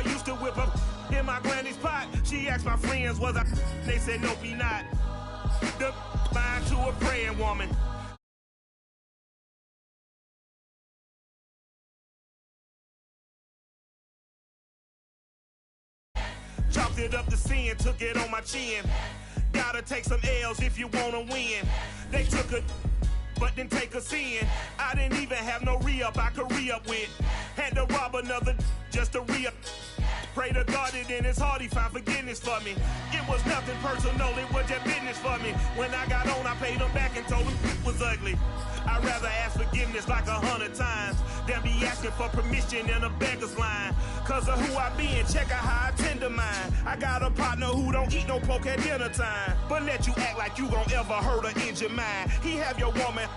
used to whip up in my granny's pot. She asked my friends, was I? They said, nope, he not. The mind to a praying woman. Chopped it up to sin, took it on my chin. Gotta take some L's if you wanna win. They took a but didn't take us in. I didn't even have no re-up I could re-up with. Had to rob another just to re-up. Pray to God it in his heart he found forgiveness for me. It was nothing personal, it was just business for me. When I got on, I paid him back and told him it was ugly. I'd rather ask forgiveness like 100 times than be asking for permission in a beggar's line. Cause of who I be and check out how I tend to mine. I got a partner who don't eat no pork at dinner time, but let you act like you gon' ever hurt or injure mine. He have your woman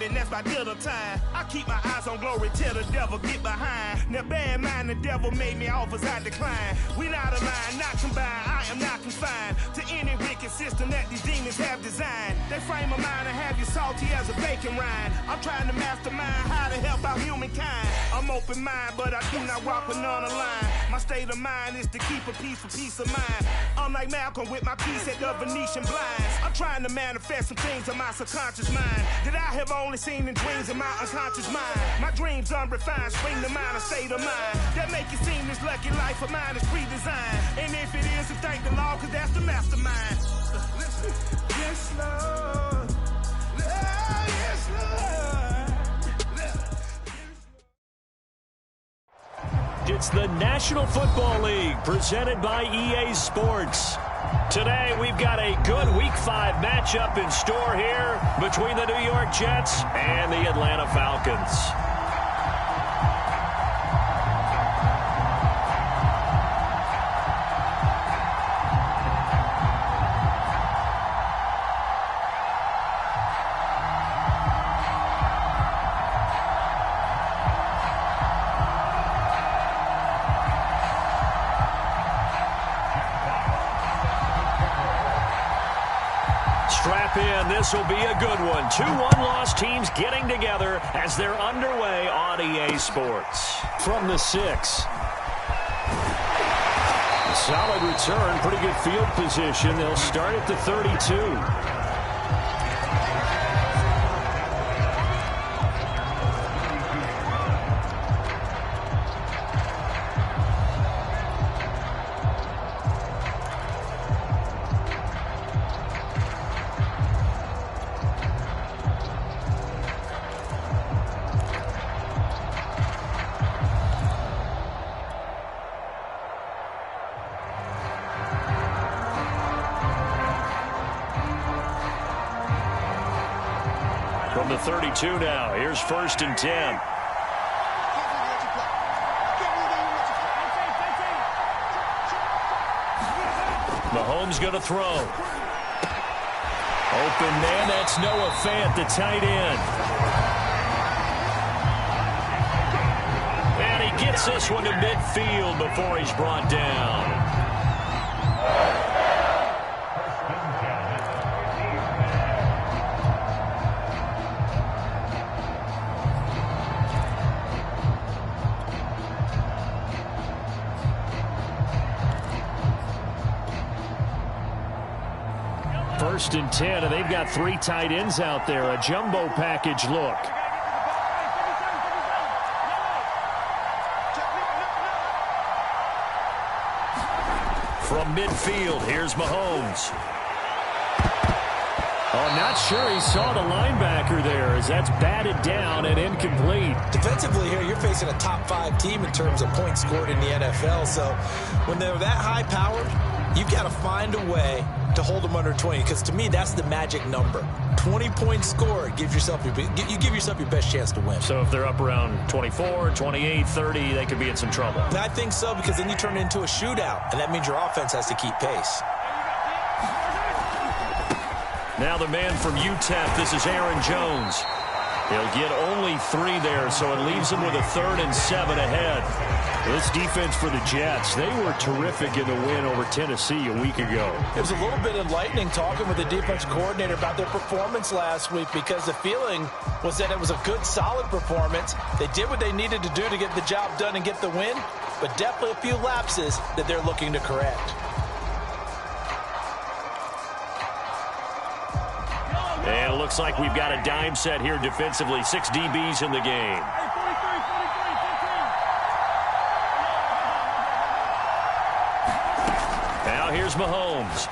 and that's by dinner time. I keep my eyes on glory till the devil get behind. Now bear in mind the devil made me offers I decline. We not aligned, not combined, I am not confined to any wicked system that these demons have designed. They frame a mind and have you salty as a bacon rind. I'm trying to mastermind how to help out humankind. I'm open mind, but I do not walk with none aligned. My state of mind is to keep a peace for peace of mind. I'm like Malcolm with my piece at the Venetian blinds. I'm trying to manifest some things in my subconscious mind that I have only seen in dreams in my unconscious mind. My dreams unrefined, spring to mind, a state of mind that make you seem this lucky life of mine is pre-designed. And if it is, then thank the Lord, cause that's the mastermind. Yes, Lord. Yes, Lord. It's the National Football League presented by EA Sports. Today, we've got a good Week 5 matchup in store here between the New York Jets and the Atlanta Falcons. Strap in, this will be a good one. 2 one-loss teams getting together as they're underway on EA Sports. From the 6. Solid return, pretty good field position. They'll start at the 32. From the 32 now, here's 1st and 10. Mahomes going to throw. Open man, that's Noah Fant, the tight end. And he gets this one to midfield before he's brought down. First and 10, and they've got 3 tight ends out there. A jumbo package look. From midfield, here's Mahomes. Oh, not sure he saw the linebacker there as that's batted down and incomplete. Defensively here, you're facing a top 5 team in terms of points scored in the NFL. So when they're that high-powered, you've got to find a way to hold them under 20, because to me, that's the magic number. 20 points scored, you give yourself your best chance to win. So if they're up around 24, 28, 30, they could be in some trouble. And I think so, because then you turn it into a shootout, and that means your offense has to keep pace. Now the man from UTEP, this is Aaron Jones. He'll get only 3 there, so it leaves him with a 3rd and 7 ahead. This defense for the Jets, they were terrific in the win over Tennessee a week ago. It was a little bit enlightening talking with the defense coordinator about their performance last week, because the feeling was that it was a good, solid performance. They did what they needed to do to get the job done and get the win, but definitely a few lapses that they're looking to correct. And it looks like we've got a dime set here defensively. 6 DBs in the game. Now here's Mahomes.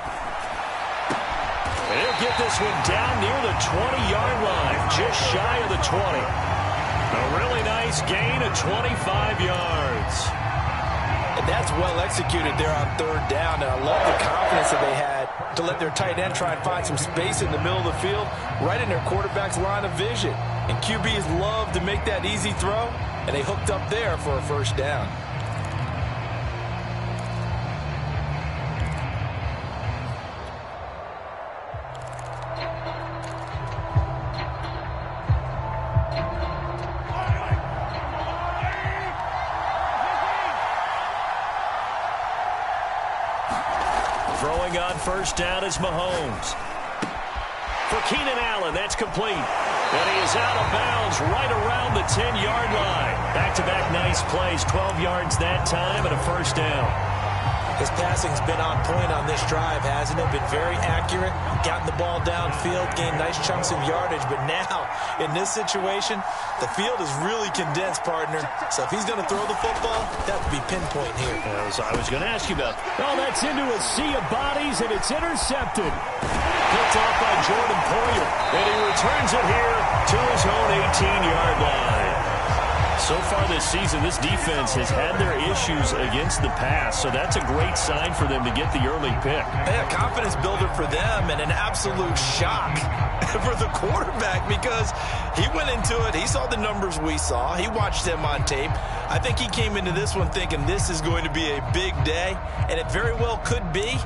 And he'll get this one down near the 20-yard line, just shy of the 20. A really nice gain of 25 yards. And that's well executed there on 3rd down, and I love the confidence that they had to let their tight end try and find some space in the middle of the field, right in their quarterback's line of vision. And QBs love to make that easy throw, and they hooked up there for a 1st down. Throwing on 1st down is Mahomes. For Keenan Allen, that's complete. And he is out of bounds right around the 10-yard line. Back-to-back nice plays, 12 yards that time and a 1st down. His passing's been on point on this drive, hasn't it? Been very accurate, gotten the ball downfield, gained nice chunks of yardage. But now, in this situation, the field is really condensed, partner. So if he's going to throw the football, that would be pinpoint here. As I was going to ask you about. Oh, that's into a sea of bodies, and it's intercepted. Picked off by Jordan Poyer, and he returns it here to his own 18-yard line. So far this season, this defense has had their issues against the pass, so that's a great sign for them to get the early pick. Yeah, confidence builder for them and an absolute shock for the quarterback because he went into it. He saw the numbers we saw. He watched them on tape. I think he came into this one thinking this is going to be a big day, and it very well could be.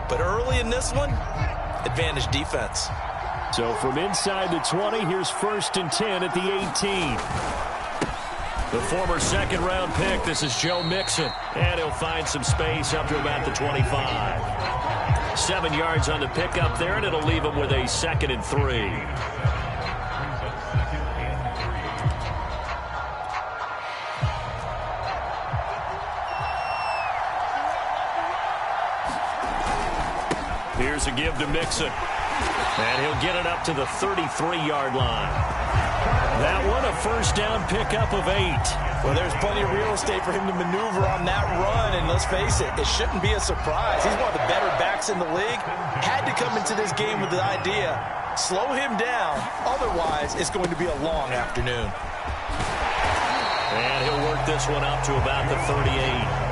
But early in this one, advantage defense. So from inside the 20, here's 1st and 10 at the 18. The former 2nd-round pick, this is Joe Mixon. And he'll find some space up to about the 25. 7 yards on the pickup there, and it'll leave him with a 2nd and 3. Here's a give to Mixon. And he'll get it up to the 33-yard line. That one, a 1st down pickup of 8. Well, there's plenty of real estate for him to maneuver on that run, and let's face it, it shouldn't be a surprise. He's one of the better backs in the league. Had to come into this game with the idea, slow him down, otherwise it's going to be a long afternoon. And he'll work this one up to about the 38.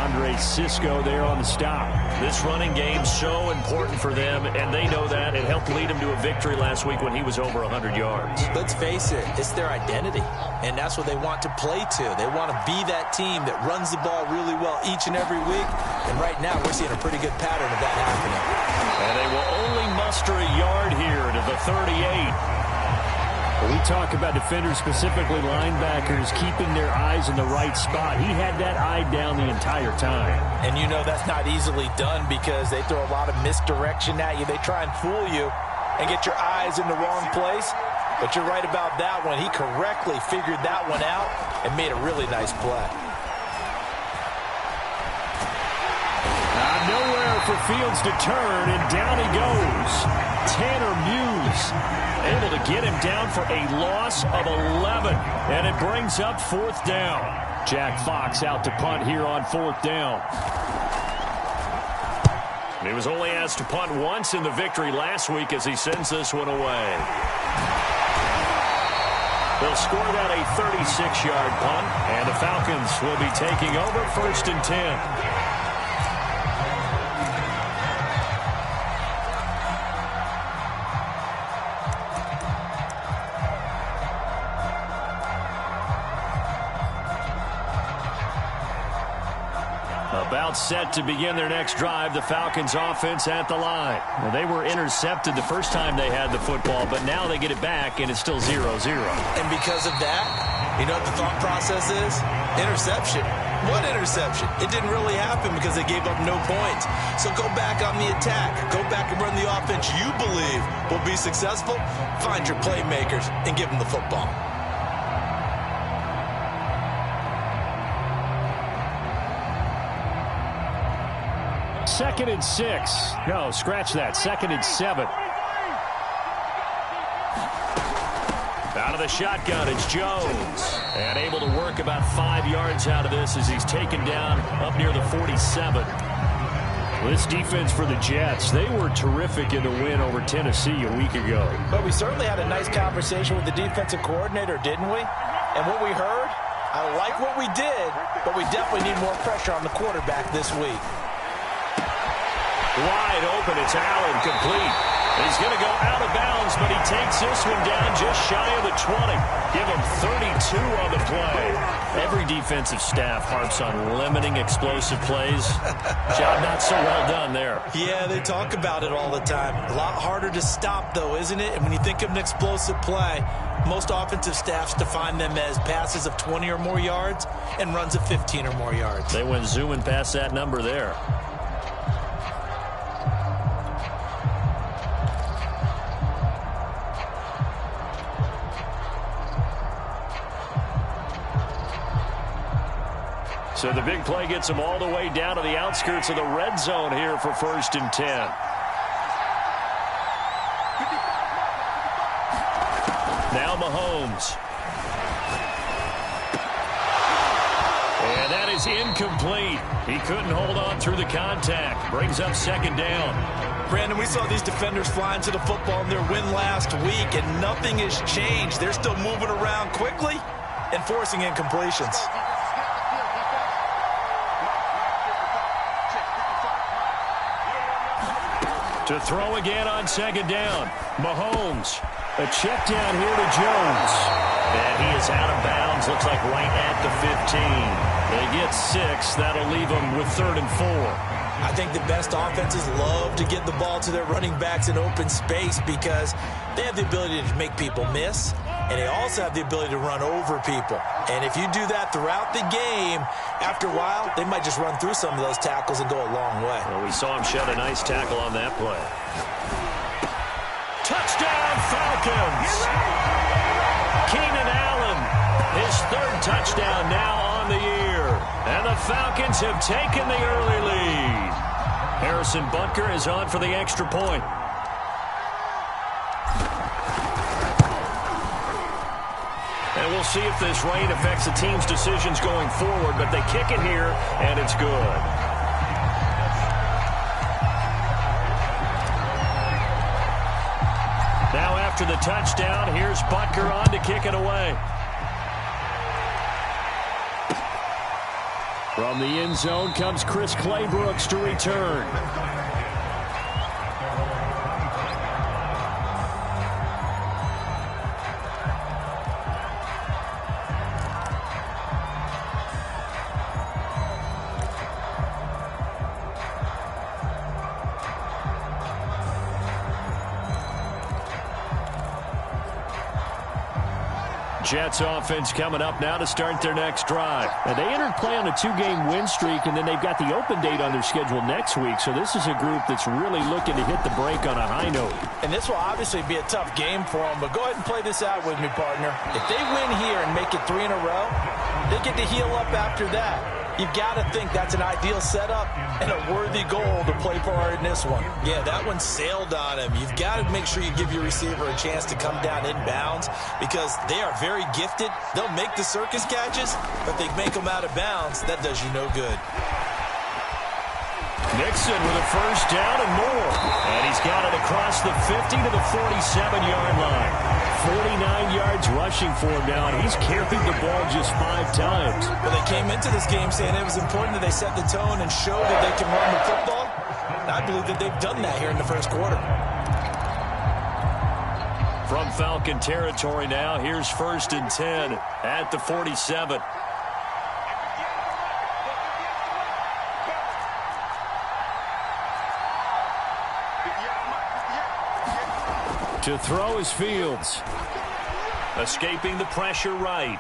Andre Cisco there on the stop. This running game so important for them, and they know that. It helped lead them to a victory last week when he was over 100 yards. Let's face it, it's their identity, and that's what they want to play to. They want to be that team that runs the ball really well each and every week, and right now we're seeing a pretty good pattern of that happening. And they will only muster a yard here to the 38. When we talk about defenders, specifically linebackers, keeping their eyes in the right spot. He had that eye down the entire time. And you know that's not easily done because they throw a lot of misdirection at you. They try and fool you and get your eyes in the wrong place. But you're right about that one. He correctly figured that one out and made a really nice play. Nowhere for Fields to turn, and down he goes. Tanner Muse able to get him down for a loss of 11, and it brings up 4th down. Jack Fox out to punt here on 4th down. He was only asked to punt once in the victory last week as he sends this one away. They'll score that a 36-yard punt, and the Falcons will be taking over 1st and 10. About set to begin their next drive, the Falcons offense at the line. Well, they were intercepted the first time they had the football, but now they get it back, and it's still 0-0. And because of that, you know what the thought process is? Interception. What interception? It didn't really happen because they gave up no points. So go back on the attack. Go back and run the offense you believe will be successful. Find your playmakers and give them the football. 2nd and 6. No, scratch that. 2nd and 7. Out of the shotgun, it's Jones. And able to work about 5 yards out of this as he's taken down up near the 47. This defense for the Jets, they were terrific in the win over Tennessee a week ago. But we certainly had a nice conversation with the defensive coordinator, didn't we? And what we heard, I like what we did, but we definitely need more pressure on the quarterback this week. Wide open, it's Allen, complete. He's going to go out of bounds, but he takes this one down just shy of the 20. Give him 32 on the play. Every defensive staff harps on limiting explosive plays. Job not so well done there. Yeah, they talk about it all the time. A lot harder to stop, though, isn't it? And when you think of an explosive play, most offensive staffs define them as passes of 20 or more yards and runs of 15 or more yards. They went zooming past that number there. So the big play gets them all the way down to the outskirts of the red zone here for 1st and 10. Now Mahomes. And that is incomplete. He couldn't hold on through the contact. Brings up 2nd down. Brandon, we saw these defenders flying to the football in their win last week, and nothing has changed. They're still moving around quickly and forcing incompletions. To throw again on 2nd down. Mahomes. A check down here to Jones. And he is out of bounds. Looks like right at the 15. They get 6. That'll leave them with 3rd and 4. I think the best offenses love to get the ball to their running backs in open space because they have the ability to make people miss, and they also have the ability to run over people. And if you do that throughout the game, after a while, they might just run through some of those tackles and go a long way. Well, we saw him shed a nice tackle on that play. Touchdown, Falcons! Keenan Allen, his 3rd touchdown now on the year. And the Falcons have taken the early lead. Harrison Butker is on for the extra point. And we'll see if this rain affects the team's decisions going forward, but they kick it here, and it's good. Now after the touchdown, here's Butker on to kick it away. From the end zone comes Chris Claybrooks to return. Jets offense coming up now to start their next drive. And they entered play on a 2-game win streak, and then they've got the open date on their schedule next week. So this is a group that's really looking to hit the break on a high note. And this will obviously be a tough game for them, but go ahead and play this out with me, partner. If they win here and make it 3 in a row, they get to heal up after that. You've got to think that's an ideal setup and a worthy goal to play for in this one. Yeah, that one sailed on him. You've got to make sure you give your receiver a chance to come down inbounds because they are very gifted. They'll make the circus catches, but they make them out of bounds. That does you no good. Nixon with a 1st down and more. And he's got it across the 50 to the 47-yard line. 49 yards rushing for him now, and he's carried the ball just 5 times. Well, they came into this game saying it was important that they set the tone and show that they can run the football. And I believe that they've done that here in the 1st quarter. From Falcon territory now, here's 1st and 10 at the 47. To throw is Fields. Escaping the pressure right.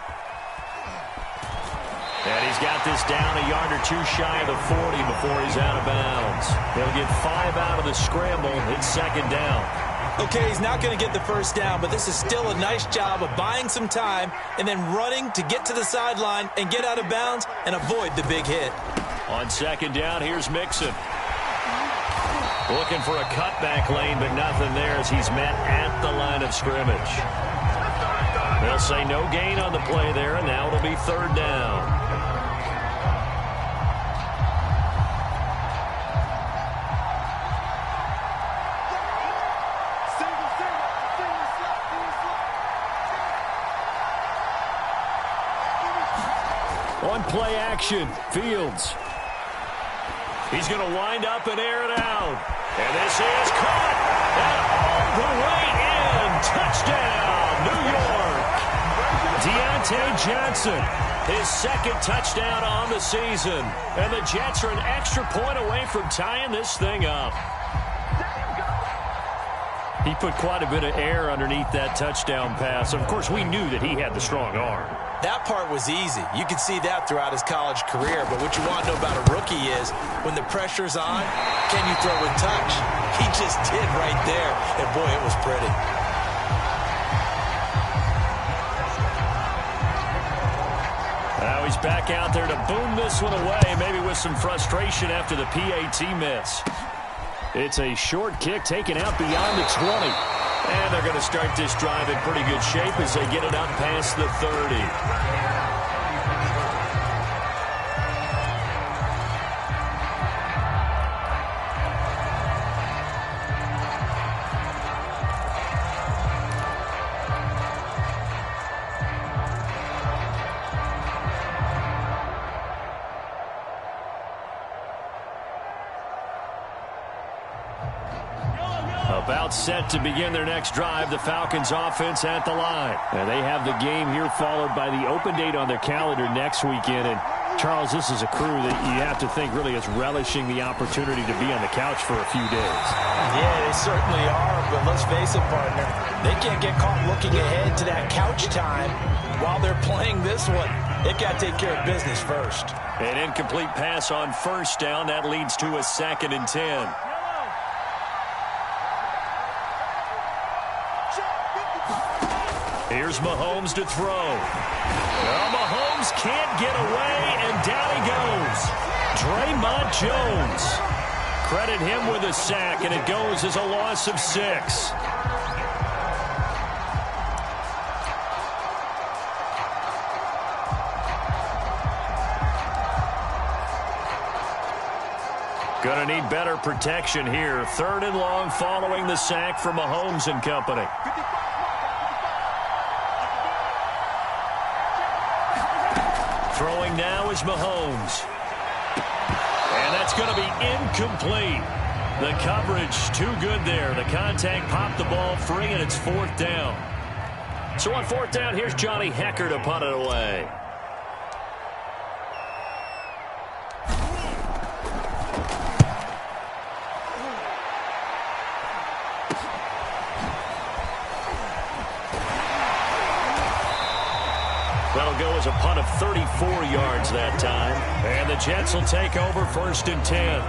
And he's got this down a yard or 2 shy of the 40 before he's out of bounds. They'll get 5 out of the scramble. It's 2nd down. Okay, he's not going to get the 1st down, but this is still a nice job of buying some time and then running to get to the sideline and get out of bounds and avoid the big hit. On 2nd down, here's Mixon. Looking for a cutback lane, but nothing there as he's met at the line of scrimmage. They'll say no gain on the play there, and now it'll be third down. On play action, Fields. He's going to wind up and air it out. And this is caught. And all the way in. Touchdown, New York. Deontay Johnson, his second touchdown on the season. And the Jets are an extra point away from tying this thing up. He put quite a bit of air underneath that touchdown pass. Of course, we knew that he had the strong arm. That part was easy. You could see that throughout his college career. But what you want to know about a rookie is when the pressure's on, can you throw with touch? He just did right there. And, boy, it was pretty. Now he's back out there to boom this one away, maybe with some frustration after the PAT miss. It's a short kick taken out beyond the 20. And they're going to start this drive in pretty good shape as they get it up past the 30. About set to begin their next drive, the Falcons offense at the line. And they have the game here followed by the open date on their calendar next weekend. And Charles, this is a crew that you have to think really is relishing the opportunity to be on the couch for a few days. Yeah, they certainly are. But let's face it, partner, they can't get caught looking ahead to that couch time while they're playing this one. They've got to take care of business first. An incomplete pass on first down. That leads to a 2nd and 10. Here's Mahomes to throw. Well, Mahomes can't get away, and down he goes. Draymond Jones. Credit him with a sack, and it goes as a loss of 6. Gonna need better protection here. 3rd and long following the sack for Mahomes and company. Throwing now is Mahomes. And that's going to be incomplete. The coverage too good there. The contact popped the ball free, and it's 4th down. So on 4th down, here's Johnny Hecker to punt it away. That'll go as a punt of 34 yards that time. And the Jets will take over 1st and 10.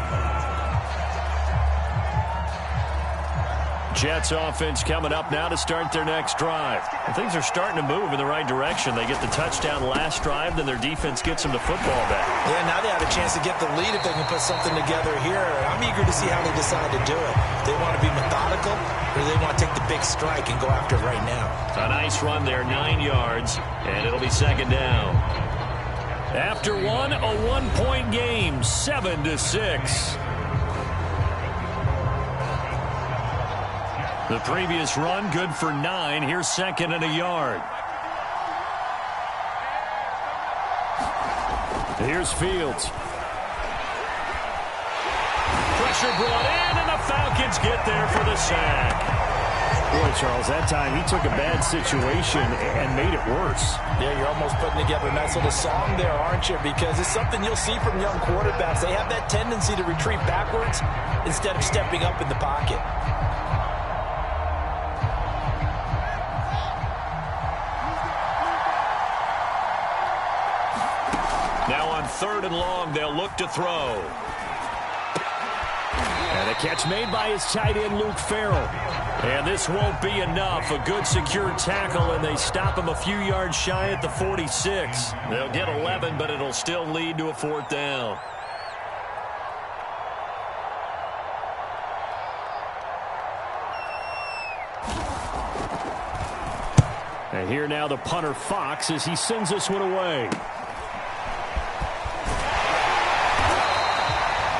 Jets offense coming up now to start their next drive. And things are starting to move in the right direction. They get the touchdown last drive, then their defense gets them the football back. Yeah, now they have a chance to get the lead if they can put something together here. I'm eager to see how they decide to do it. They want to be methodical, or they want to take the big strike and go after it right now. A nice run there, 9 yards, and it'll be 2nd down. After one, a 1-point game, 7-6. The previous run, good for 9. Here's 2nd and a yard. Here's Fields. Pressure brought in, and the Falcons get there for the sack. Boy, Charles, that time he took a bad situation and made it worse. Yeah, you're almost putting together a nice little song there, aren't you? Because it's something you'll see from young quarterbacks. They have that tendency to retreat backwards instead of stepping up in the pocket. Now on 3rd and long, they'll look to throw. And a catch made by his tight end, Luke Farrell. And this won't be enough. A good secure tackle, and they stop him a few yards shy at the 46. They'll get 11, but it'll still lead to a 4th down. And here now the punter Fox as he sends this one away.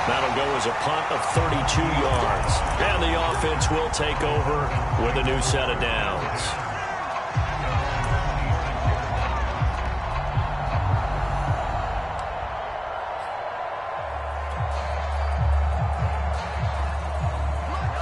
That'll go as a punt of 32 yards. And the offense will take over with a new set of downs.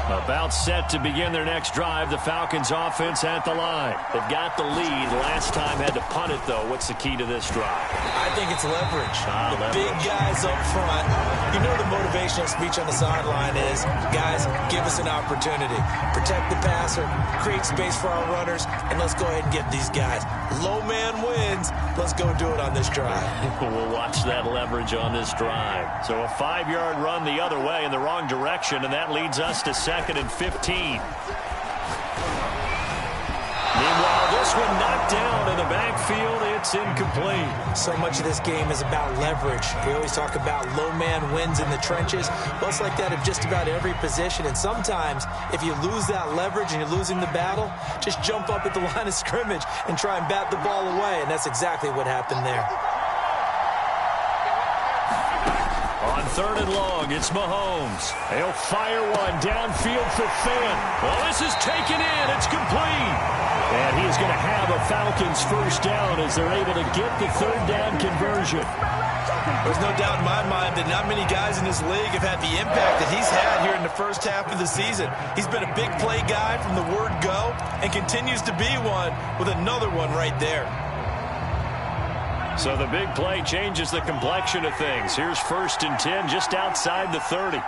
About set to begin their next drive. The Falcons offense at the line. They've got the lead. Last time had to punt it, though. What's the key to this drive? I think it's leverage. Leverage. Big guys up front. You know the motivational speech on the sideline is, guys, give us an opportunity. Protect the passer, create space for our runners, and let's go ahead and get these guys. Low man wins. Let's go do it on this drive. We'll watch that leverage on this drive. So a 5-yard run the other way in the wrong direction, and that leads us to 2nd and 15. Meanwhile, this one knocked down in the backfield. It's incomplete. So much of this game is about leverage. We always talk about low man wins in the trenches. Well, it's like that of just about every position. And sometimes, if you lose that leverage and you're losing the battle, just jump up at the line of scrimmage and try and bat the ball away. And that's exactly what happened there. On 3rd and long, it's Mahomes. He'll fire one downfield for Fan. Well, this is taken in. It's complete. And he is going to have a Falcons first down as they're able to get the 3rd down conversion. There's no doubt in my mind that not many guys in this league have had the impact that he's had here in the first half of the season. He's been a big play guy from the word go and continues to be one with another one right there. So the big play changes the complexion of things. Here's 1st and 10 just outside the 30.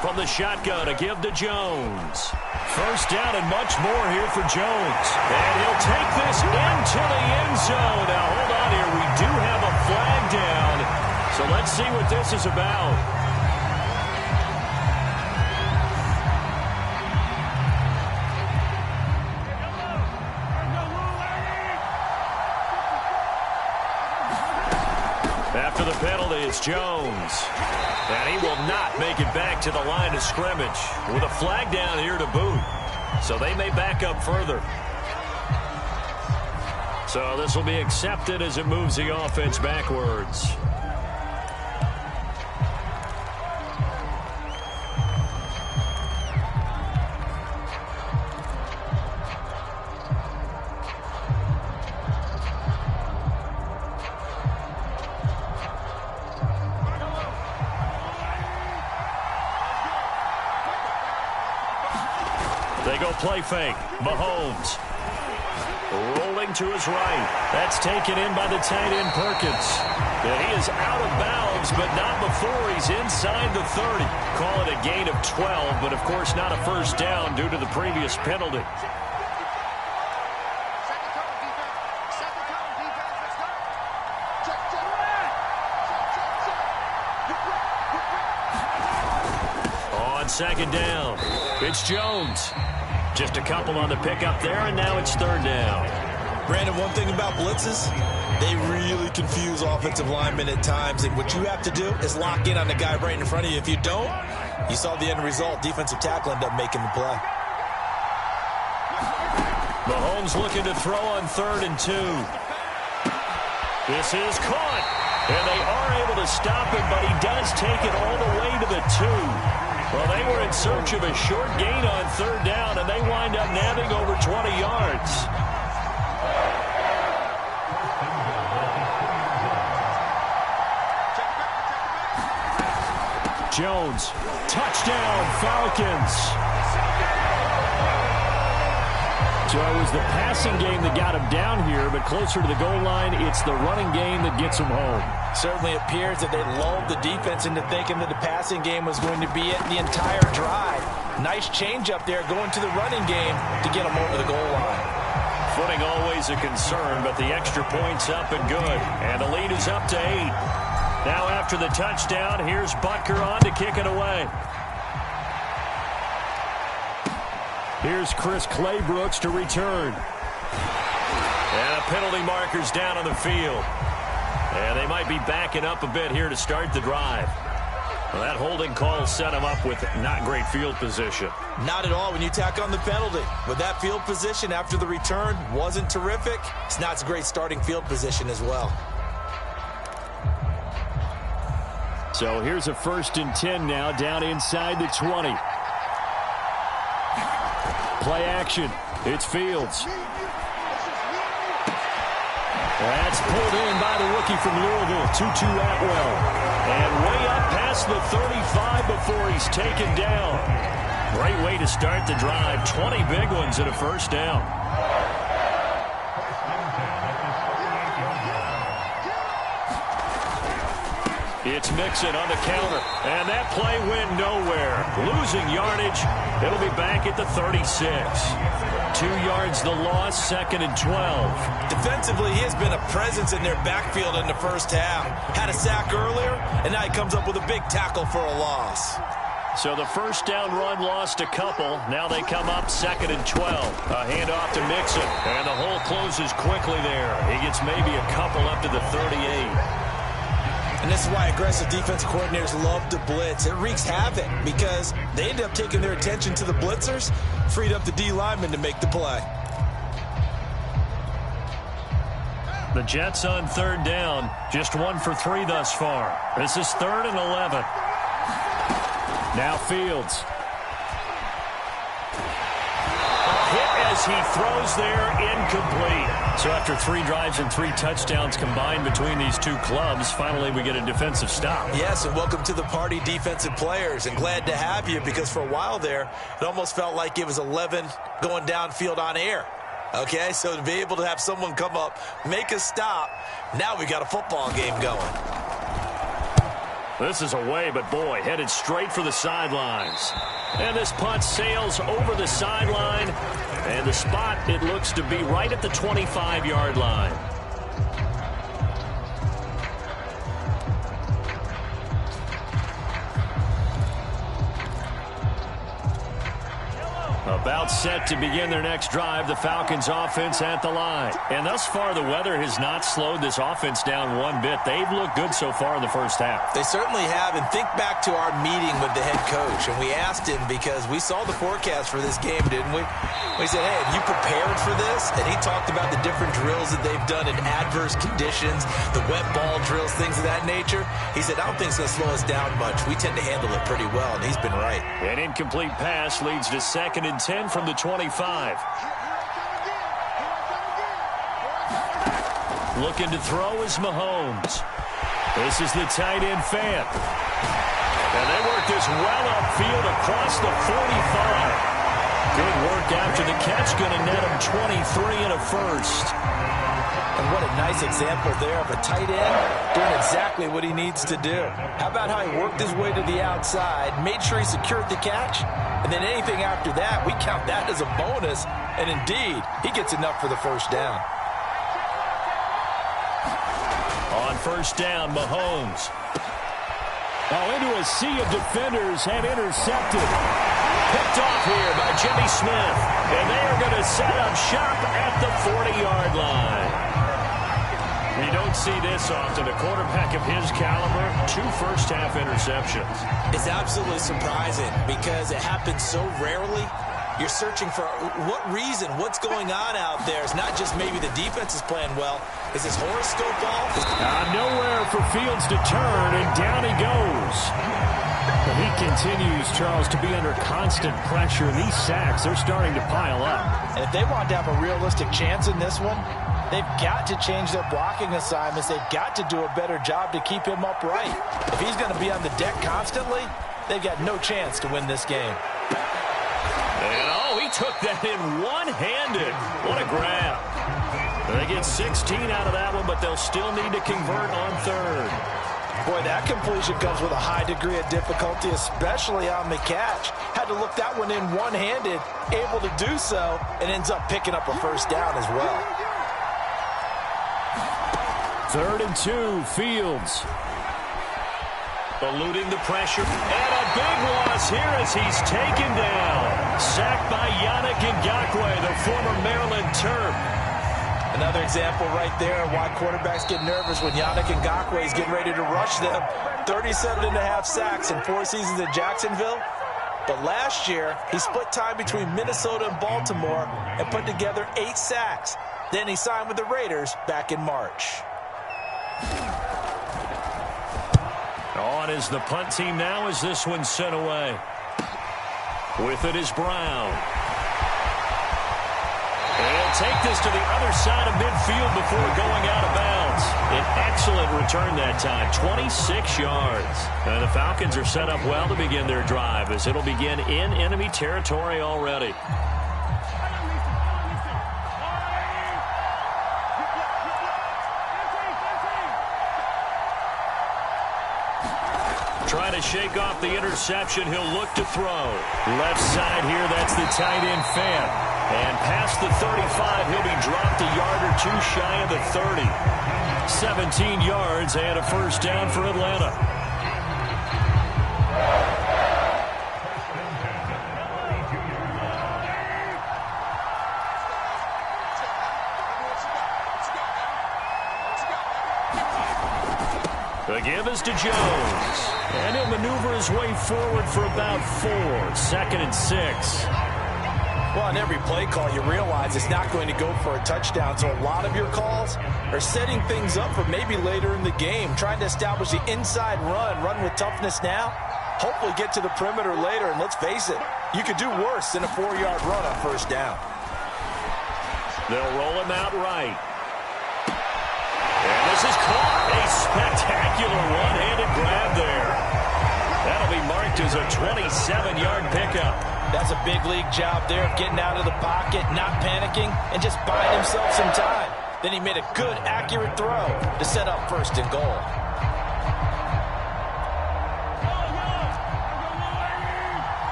From the shotgun, a give to Jones. First down and much more here for Jones. And he'll take this into the end zone. Now, hold on here. We do have a flag down. So let's see what this is about. After the penalty, it's Jones. And he will not make it back to the line of scrimmage with a flag down here to boot. So they may back up further. So this will be accepted as it moves the offense backwards. They go play fake. Mahomes rolling to his right. That's taken in by the tight end Perkins. And he is out of bounds, but not before he's inside the 30. Call it a gain of 12, but of course not a first down due to the previous penalty. On 2nd down, it's Jones. Just a couple on the pickup there, and now it's 3rd down. Brandon, one thing about blitzes, they really confuse offensive linemen at times, and what you have to do is lock in on the guy right in front of you. If you don't, you saw the end result. Defensive tackle ended up making the play. Mahomes looking to throw on 3rd and 2. This is caught, and they are able to stop him, but he does take it all the way to the 2. Well, they were in search of a short gain on 3rd down, and they wind up nabbing over 20 yards. Jones, touchdown, Falcons. So it was the passing game that got him down here, but closer to the goal line, it's the running game that gets him home. Certainly appears that they lulled the defense into thinking that the passing game was going to be it the entire drive. Nice change up there going to the running game to get them over the goal line. Footing always a concern, but the extra point's up and good. And the lead is up to 8. Now after the touchdown, here's Butker on to kick it away. Here's Chris Claybrooks to return. And a penalty marker's down on the field. And they might be backing up a bit here to start the drive. Well, that holding call set him up with not great field position. Not at all when you tack on the penalty. With that field position after the return wasn't terrific, it's not a great starting field position as well. So here's a 1st and 10 now, down inside the 20. Play action. It's Fields. That's pulled in by the rookie from Louisville, Tutu Atwell. And way up past the 35 before he's taken down. Great way to start the drive. 20 big ones and a first down. It's Mixon on the counter, and that play went nowhere. Losing yardage. It'll be back at the 36. 2 yards the loss, 2nd and 12. Defensively, he has been a presence in their backfield in the first half. Had a sack earlier, and now he comes up with a big tackle for a loss. So the first down run lost a couple. Now they come up 2nd and 12. A handoff to Mixon, and the hole closes quickly there. He gets maybe a couple up to the 38. And this is why aggressive defensive coordinators love to blitz. It wreaks havoc because they end up taking their attention to the blitzers, freed up the D lineman to make the play. The Jets on 3rd down, just 1 for 3 thus far. This is 3rd and 11. Now Fields. Hit as he throws there, incomplete. So after 3 drives and 3 touchdowns combined between these two clubs, finally we get a defensive stop. Yes, and welcome to the party, defensive players, and glad to have you because for a while there, it almost felt like it was 11 going downfield on air. Okay, so to be able to have someone come up, make a stop, now we got a football game going. This is away, but boy, headed straight for the sidelines. And this punt sails over the sideline. And the spot, it looks to be right at the 25-yard line. About set to begin their next drive, the Falcons offense at the line. And thus far, the weather has not slowed this offense down one bit. They've looked good so far in the first half. They certainly have, and think back to our meeting with the head coach, and we asked him because we saw the forecast for this game, didn't we? We said, hey, have you prepared for this? And he talked about the different drills that they've done in adverse conditions, the wet ball drills, things of that nature. He said, I don't think it's going to slow us down much. We tend to handle it pretty well, and he's been right. An incomplete pass leads to 2nd and 10 from the 25. Looking to throw is Mahomes. This is the tight end Fant. And they work this well upfield across the 45. Good work after the catch. Going to net him 23 and a first. And what a nice example there of a tight end doing exactly what he needs to do. How about how he worked his way to the outside, made sure he secured the catch, and then anything after that, we count that as a bonus. And indeed, he gets enough for the first down. On first down, Mahomes. Into a sea of defenders and intercepted. Picked off here by Jimmy Smith. And they are going to set up shop at the 40-yard line. You don't see this often. A quarterback of his caliber, 2 first-half interceptions. It's absolutely surprising because it happens so rarely. You're searching for what reason, what's going on out there. It's not just maybe the defense is playing well. Is this horoscope off? Nowhere for Fields to turn, and down he goes. But he continues, Charles, to be under constant pressure. These sacks, they're starting to pile up. And if they want to have a realistic chance in this one, they've got to change their blocking assignments. They've got to do a better job to keep him upright. If he's going to be on the deck constantly, they've got no chance to win this game. And he took that in one-handed. What a grab. They get 16 out of that one, but they'll still need to convert on 3rd. Boy, that completion comes with a high degree of difficulty, especially on the catch. Had to look that one in one-handed, able to do so, and ends up picking up a first down as well. 3rd and 2, Fields. Eluding the pressure. And a big loss here as he's taken down. Sacked by Yannick Ngakoue, the former Maryland Terp. Another example right there of why quarterbacks get nervous when Yannick Ngakoue is getting ready to rush them. 37.5 sacks in 4 seasons in Jacksonville. But last year, he split time between Minnesota and Baltimore and put together 8 sacks. Then he signed with the Raiders back in March. On is the punt team now as this one's sent away. With it is Brown. He'll take this to the other side of midfield before going out of bounds. An excellent return that time, 26 yards. And the Falcons are set up well to begin their drive as it'll begin in enemy territory already. Trying to shake off the interception. He'll look to throw. Left side here, that's the tight end Fant. And past the 35, he'll be dropped a yard or two shy of the 30. 17 yards and a first down for Atlanta. The give is to Jones. And he'll maneuver his way forward for about 4. 2nd and 6. Well, on every play call, you realize it's not going to go for a touchdown. So a lot of your calls are setting things up for maybe later in the game, trying to establish the inside run with toughness now, hopefully get to the perimeter later. And let's face it, you could do worse than a 4-yard run on first down. They'll roll him out right. And this is caught. A spectacular one-handed grab there. That'll be marked as a 27-yard pickup. That's a big league job there of getting out of the pocket, not panicking, and just buying himself some time. Then he made a good, accurate throw to set up 1st and goal.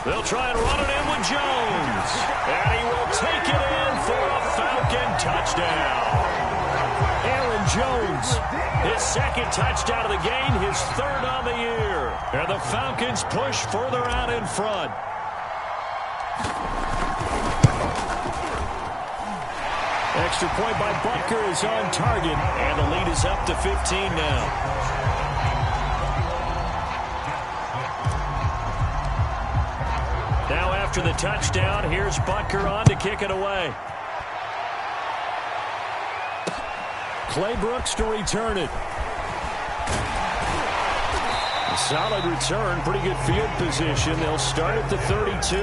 They'll try and run it in with Jones. And he will take it in for a Falcon touchdown. Aaron Jones, his 2nd touchdown of the game, his 3rd on the year. And the Falcons push further out in front. Extra point by Butker is on target. And the lead is up to 15 now. Now after the touchdown, here's Butker on to kick it away. Clay Brooks to return it. A solid return, pretty good field position. They'll start at the 32.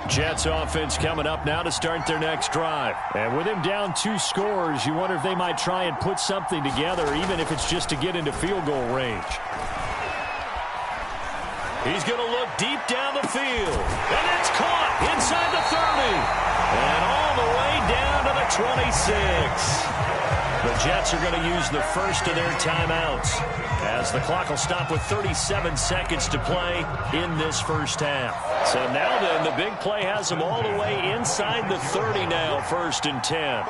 Jets offense coming up now to start their next drive. And with him down 2 scores, you wonder if they might try and put something together, even if it's just to get into field goal range. He's going to look deep down the field. And it's caught inside the 30. And all the way down to the 26. The Jets are going to use the first of their timeouts, as the clock will stop with 37 seconds to play in this first half. So now then, the big play has them all the way inside the 30 now, 1st and 10.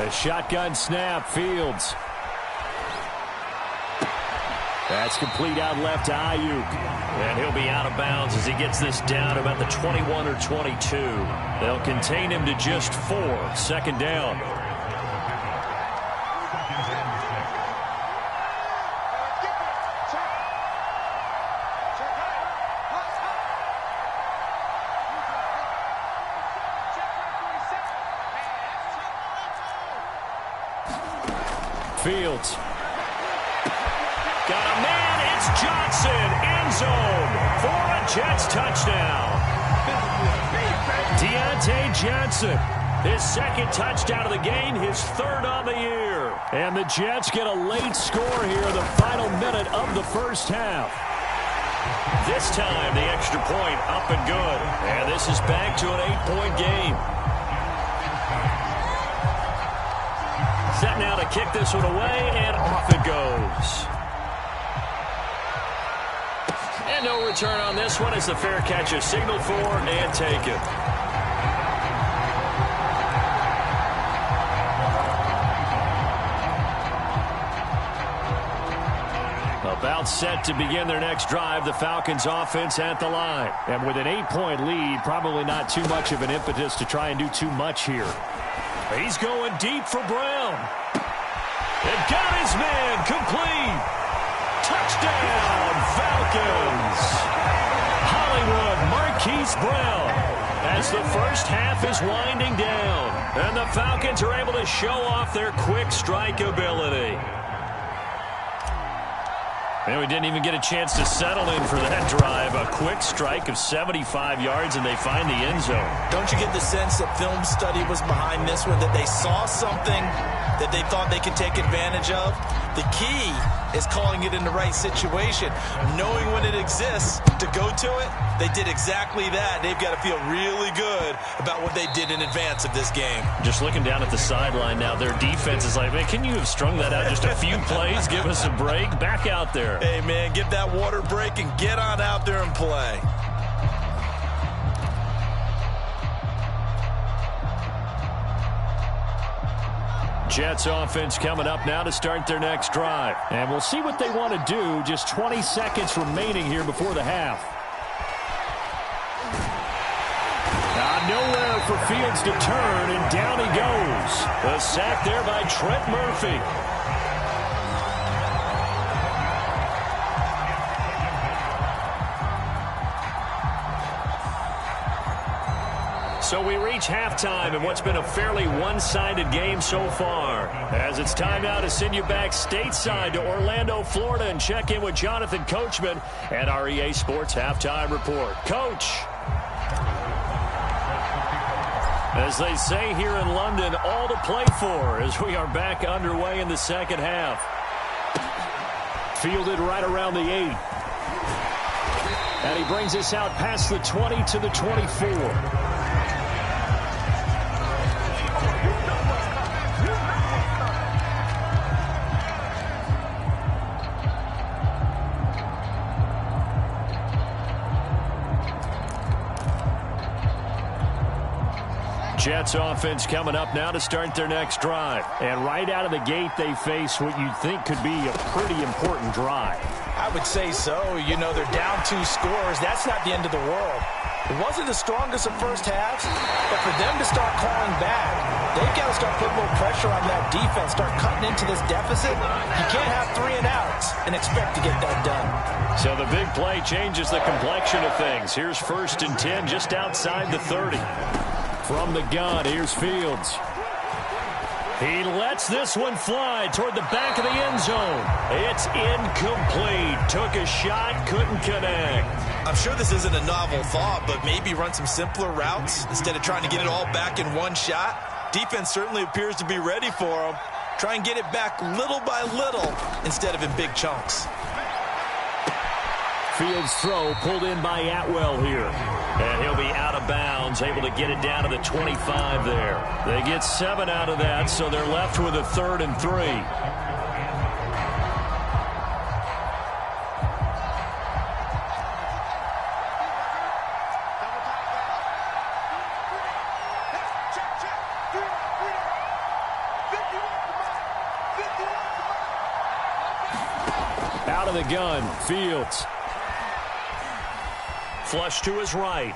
A shotgun snap, Fields. That's complete out left to Ayuk. And he'll be out of bounds as he gets this down about the 21 or 22. They'll contain him to just 4. 2nd down. Fields. Got a man, it's Johnson, end zone for a Jets touchdown. Deontay Johnson, His second touchdown of the game, his third on the year. And the Jets get a late score here in the final minute of the first half. This time, the extra point up and good. And this is back to an 8-point game. Set now to kick this one away, and off it goes. And no return on this one as the fair catch is signaled for and taken. About set to begin their next drive, the Falcons offense at the line. And with an 8-point lead, probably not too much of an impetus to try and do too much here. He's going deep for Brown. And got his man complete. Touchdown, Falcons. Hollywood Marquise Brown as the first half is winding down. And the Falcons are able to show off their quick strike ability. And we didn't even get a chance to settle in for that drive. A quick strike of 75 yards, and they find the end zone. Don't you get the sense that film study was behind this one, that they saw something that they thought they could take advantage of? The key is calling it in the right situation. Knowing when it exists to go to it, they did exactly that. They've got to feel really good about what they did in advance of this game. Just looking down at the sideline now, their defense is like, man, can you have strung that out just a few plays? Give us a break. Back out there. Hey, man, get that water break and get on out there and play. Jets offense coming up now to start their next drive. And we'll see what they want to do. Just 20 seconds remaining here before the half. Nowhere for Fields to turn, and down he goes. A sack there by Trent Murphy. So we reach halftime in what's been a fairly one-sided game so far. As it's time now to send you back stateside to Orlando, Florida, and check in with Jonathan Coachman at our EA Sports Halftime Report. Coach. As they say here in London, all to play for as we are back underway in the second half. Fielded right around the 8. And he brings us out past the 20 to the 24. Jets offense coming up now to start their next drive. And right out of the gate, they face what you'd think could be a pretty important drive. I would say so. You know, they're down 2 scores. That's not the end of the world. It wasn't the strongest of first halves, but for them to start calling back, they've got to start putting a little pressure on that defense, start cutting into this deficit. You can't have 3 and outs and expect to get that done. So the big play changes the complexion of things. Here's 1st and 10 just outside the 30. From the gun, here's Fields. He lets this one fly toward the back of the end zone. It's incomplete. Took a shot, couldn't connect. I'm sure this isn't a novel thought, but maybe run some simpler routes instead of trying to get it all back in one shot. Defense certainly appears to be ready for him. Try and get it back little by little instead of in big chunks. Fields' throw pulled in by Atwell here. And he'll be out of bounds, able to get it down to the 25 there. They get 7 out of that, so they're left with a 3rd and 3. Out of the gun, Fields. Flush to his right.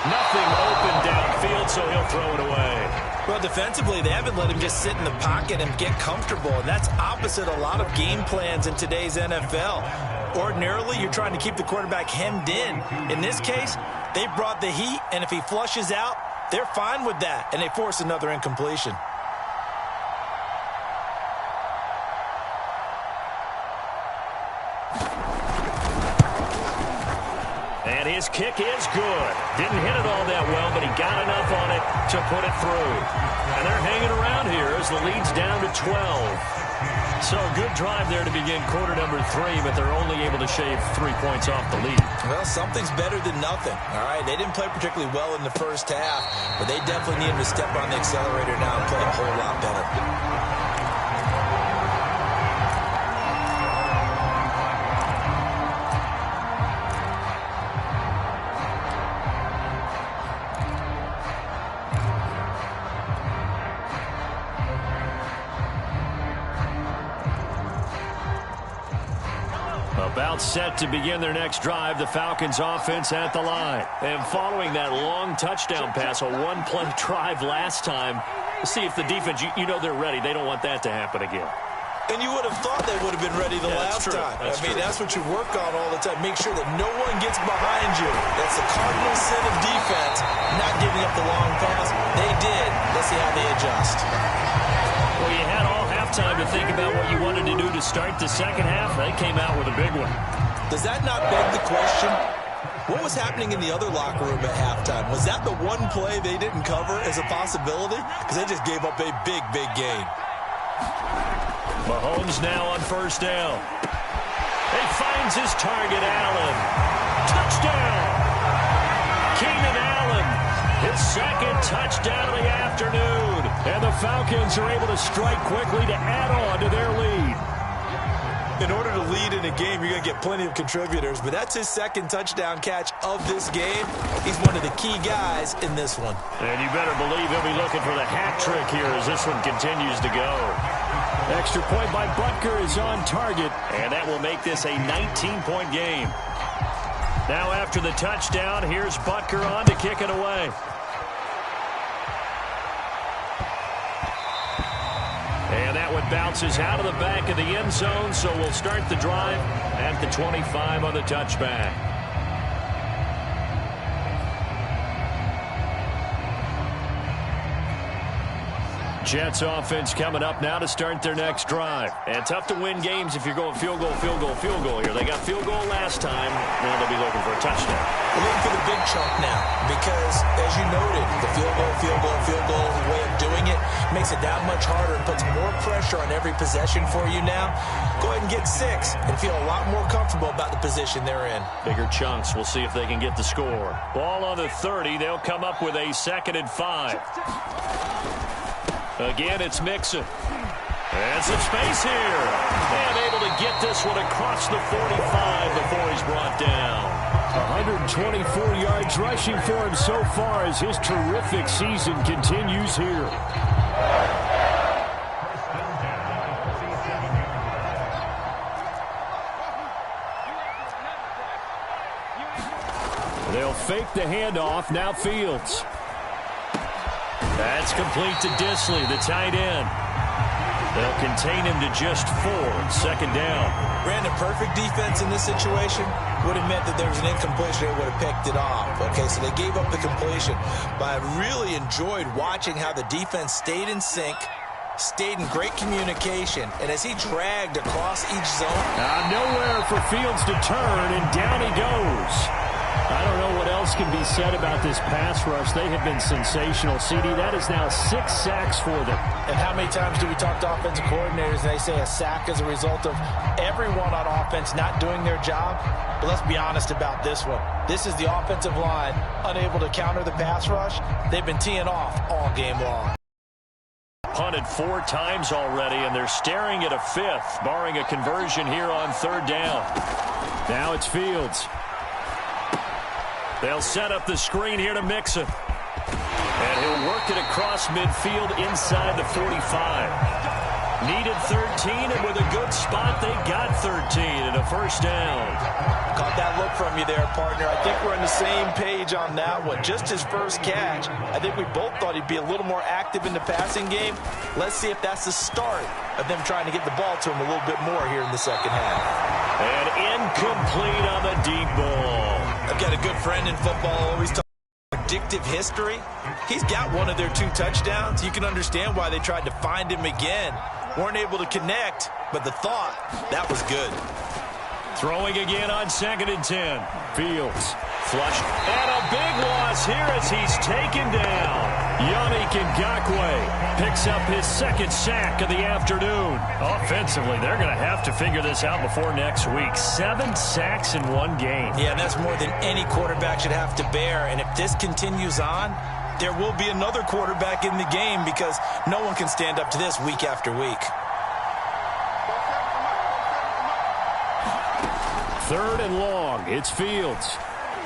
Nothing open downfield, so he'll throw it away. Well, defensively, they haven't let him just sit in the pocket and get comfortable, and that's opposite a lot of game plans in today's NFL. Ordinarily, you're trying to keep the quarterback hemmed in. In this case, they brought the heat, and if he flushes out, they're fine with that, and they force another incompletion. his kick is good. Didn't hit it all that well, but he got enough on it to put it through. And they're hanging around here as the lead's down to 12. So a good drive there to begin quarter number 3, but they're only able to shave 3 points off the lead. Well, something's better than nothing. All right, they didn't play particularly well in the first half, but they definitely need to step on the accelerator now and play a whole lot better. About set to begin their next drive, the Falcons offense at the line. And following that long touchdown pass, a one-play drive last time, see if the defense, you know they're ready. They don't want that to happen again. And you would have thought they would have been ready the last time. That's what you work on all the time. Make sure that no one gets behind you. That's the cardinal sin of defense, not giving up the long pass. They did. Let's see how they adjust. Well, you had all halftime to think about what you wanted to do to start the second half. They came out with a big one. Does that not beg the question? What was happening in the other locker room at halftime? Was that the one play they didn't cover as a possibility? Because they just gave up a big, big gain. Mahomes now on first down. He finds his target, Allen. Touchdown! Keenan Allen, his second touchdown of the afternoon. And the Falcons are able to strike quickly to add on to their lead. In order to lead in a game, you're going to get plenty of contributors, but that's his second touchdown catch of this game. He's one of the key guys in this one. And you better believe he'll be looking for the hat trick here as this one continues to go. Extra point by Butker is on target, and that will make this a 19-point game. Now after the touchdown, here's Butker on to kick it away. And that one bounces out of the back of the end zone, so we'll start the drive at the 25 on the touchback. Jets offense coming up now to start their next drive. And tough to win games if you're going field goal, field goal, field goal here. They got field goal last time. Now they'll be looking for a touchdown. We're looking for the big chunk now because, as you noted, the field goal way of doing it makes it that much harder and puts more pressure on every possession for you now. Go ahead and get 6 and feel a lot more comfortable about the position they're in. Bigger chunks. We'll see if they can get the score. Ball on the 30. They'll come up with a 2nd and 5. Again, it's Mixon. And some space here. And able to get this one across the 45 before he's brought down. 124 yards rushing for him so far as his terrific season continues here. They'll fake the handoff. Now Fields. That's complete to Disley, the tight end. They'll contain him to just 4. 2nd down. Brandon, perfect defense in this situation would have meant that there was an incompletion. They would have picked it off. Okay, so they gave up the completion. But I really enjoyed watching how the defense stayed in sync, stayed in great communication, and as he dragged across each zone. Nowhere for Fields to turn, and down he goes. I don't know what else can be said about this pass rush. They have been sensational. CD, that is now 6 sacks for them. And how many times do we talk to offensive coordinators and they say a sack is a result of everyone on offense not doing their job? But let's be honest about this one. This is the offensive line unable to counter the pass rush. They've been teeing off all game long. Punted 4 times already, and they're staring at a 5th, barring a conversion here on 3rd down. Now it's Fields. They'll set up the screen here to Mixon. And he'll work it across midfield inside the 45. Needed 13, and with a good spot, they got 13 and a 1st down. Caught that look from you there, partner. I think we're on the same page on that one. Just his first catch. I think we both thought he'd be a little more active in the passing game. Let's see if that's the start of them trying to get the ball to him a little bit more here in the second half. And incomplete on the deep ball. I've got a good friend in football, always talking about predictive history. He's got one of their 2 touchdowns. You can understand why they tried to find him again. Weren't able to connect, but the thought, that was good. Throwing again on 2nd and 10. Fields. Flush. And a big loss here as he's taken down. Yannick Ngakoue picks up his second sack of the afternoon. Offensively, they're going to have to figure this out before next week. 7 sacks in one game. Yeah, and that's more than any quarterback should have to bear. And if this continues on, there will be another quarterback in the game because no one can stand up to this week after week. 3rd and long. It's Fields.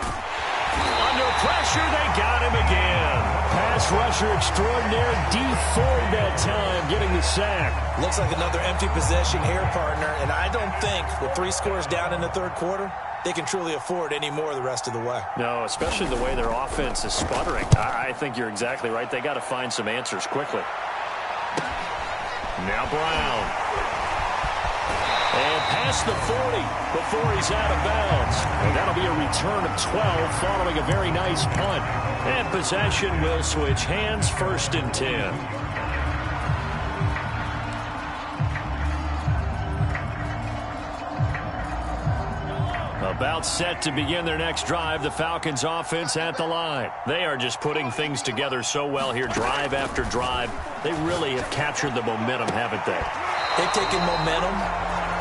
Under pressure, they got him again. Pass rusher extraordinaire, D. Ford that time, getting the sack. Looks like another empty possession here, partner, and I don't think with 3 scores down in the 3rd quarter, they can truly afford any more the rest of the way. No, especially the way their offense is sputtering. I think you're exactly right. They got to find some answers quickly. Now Brown. And past the 40 before he's out of bounds. And that'll be a return of 12 following a very nice punt. And possession will switch hands, 1st and 10. About set to begin their next drive, the Falcons offense at the line. They are just putting things together so well here, drive after drive. They really have captured the momentum, haven't they? They've taken momentum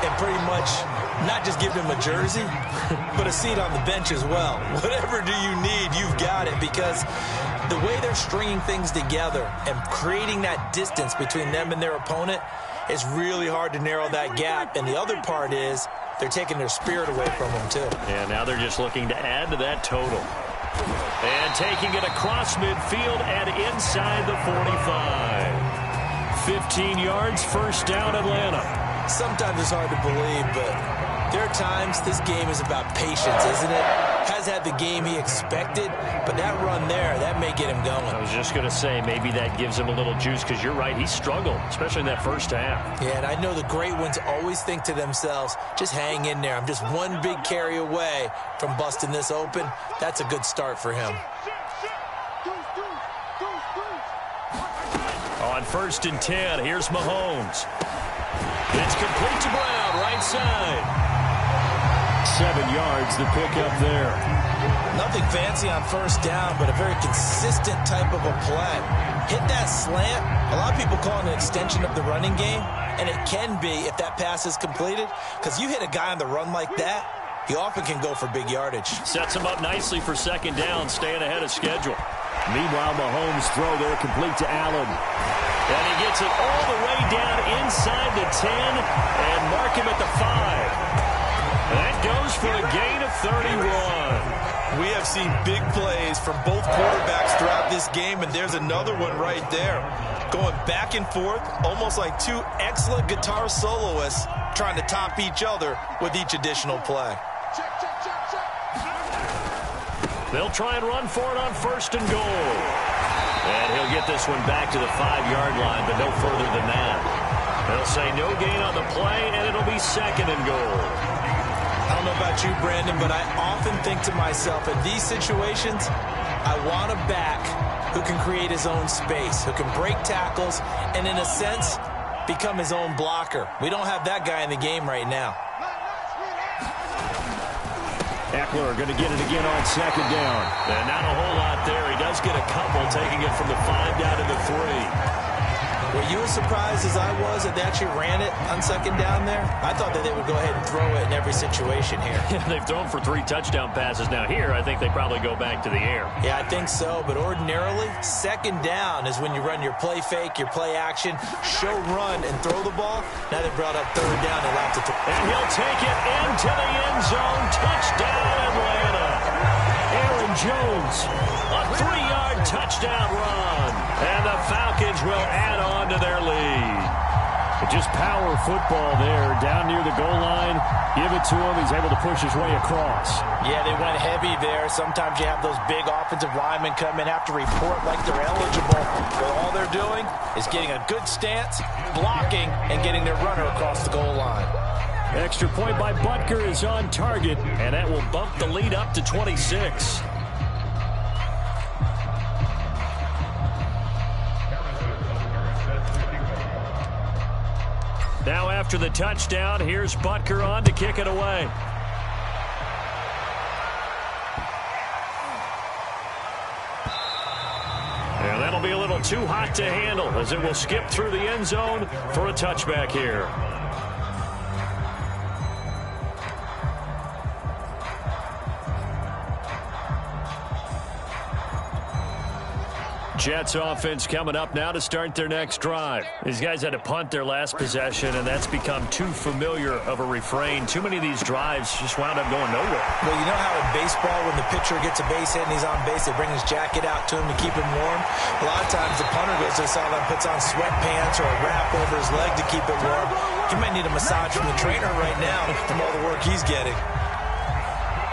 and pretty much not just give them a jersey, but a seat on the bench as well. Whatever do you need, you've got it, because the way they're stringing things together and creating that distance between them and their opponent is really hard to narrow that gap. And the other part is they're taking their spirit away from them, too. Yeah, now they're just looking to add to that total. And taking it across midfield and inside the 45. 15 yards, 1st down, Atlanta. Sometimes it's hard to believe, but there are times this game is about patience, isn't it? Has had the game he expected, but that run there, that may get him going. I was just going to say, maybe that gives him a little juice, because you're right, he struggled, especially in that 1st half. Yeah, and I know the great ones always think to themselves, just hang in there. I'm just one big carry away from busting this open. That's a good start for him. On 1st and 10, here's Mahomes. It's complete to Brown, right side. 7 yards, the pickup there. Nothing fancy on 1st down, but a very consistent type of a play. Hit that slant. A lot of people call it an extension of the running game, and it can be if that pass is completed, because you hit a guy on the run like that, he often can go for big yardage. Sets him up nicely for 2nd down, staying ahead of schedule. Meanwhile, Mahomes' throw there complete to Allen. And he gets it all the way down inside the 10 and mark him at the 5. That goes for a gain of 31. We have seen big plays from both quarterbacks throughout this game, and there's another one right there. Going back and forth, almost like 2 excellent guitar soloists trying to top each other with each additional play. They'll try and run for it on 1st and goal. And he'll get this one back to the 5-yard line, but no further than that. They'll say no gain on the play, and it'll be 2nd and goal. I don't know about you, Brandon, but I often think to myself, in these situations, I want a back who can create his own space, who can break tackles, and in a sense, become his own blocker. We don't have that guy in the game right now. Eckler going to get it again on 2nd down. And not a whole lot there. He does get a couple, taking it from the 5 down to the 3. Were you as surprised as I was that they actually ran it on 2nd down there? I thought that they would go ahead and throw it in every situation here. They've thrown for 3 touchdown passes. Now here, I think they probably go back to the air. Yeah, I think so. But ordinarily, 2nd down is when you run your play fake, your play action, show run, and throw the ball. Now they brought up 3rd down and left it to... And he'll take it into the end zone. Touchdown, Atlanta. Aaron Jones, a 3-yard touchdown run. And the Falcons will add on to their lead. Just power football there, down near the goal line. Give it to him. He's able to push his way across. Yeah, they went heavy there. Sometimes you have those big offensive linemen come in, have to report like they're eligible. But all they're doing is getting a good stance, blocking, and getting their runner across the goal line. Extra point by Butker is on target, and that will bump the lead up to 26. Now after the touchdown, here's Butker on to kick it away. And that'll be a little too hot to handle as it will skip through the end zone for a touchback here. Jets offense coming up now to start their next drive. These guys had to punt their last possession, and that's become too familiar of a refrain. Too many of these drives just wound up going nowhere. Well, you know how in baseball when the pitcher gets a base hit and he's on base, they bring his jacket out to him to keep him warm? A lot of times the punter goes to the sideline, puts on sweatpants or a wrap over his leg to keep it warm. He might need a massage from the trainer right now from all the work he's getting.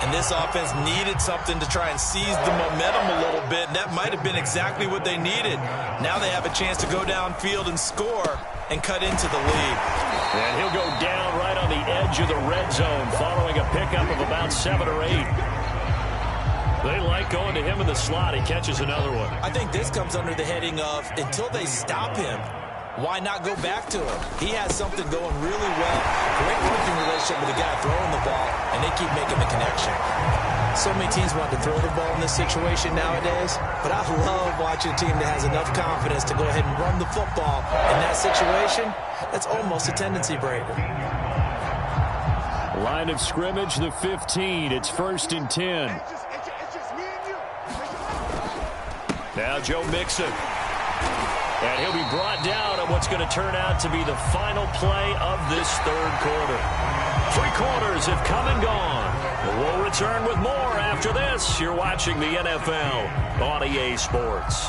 And this offense needed something to try and seize the momentum a little bit, and that might have been exactly what they needed. Now they have a chance to go downfield and score and cut into the lead. And he'll go down right on the edge of the red zone following a pickup of about 7 or 8. They like going to him in the slot. He catches another one. I think this comes under the heading of until they stop him, why not go back to him? He has something going really well. Great working relationship with the guy throwing the ball, and they keep making the connection. So many teams want to throw the ball in this situation nowadays, but I love watching a team that has enough confidence to go ahead and run the football. In that situation, that's almost a tendency breaker. Line of scrimmage, the 15. It's 1st and 10. Now Joe Mixon. And he'll be brought down on what's going to turn out to be the final play of this third quarter. 3 quarters have come and gone. We'll return with more after this. You're watching the NFL on EA Sports.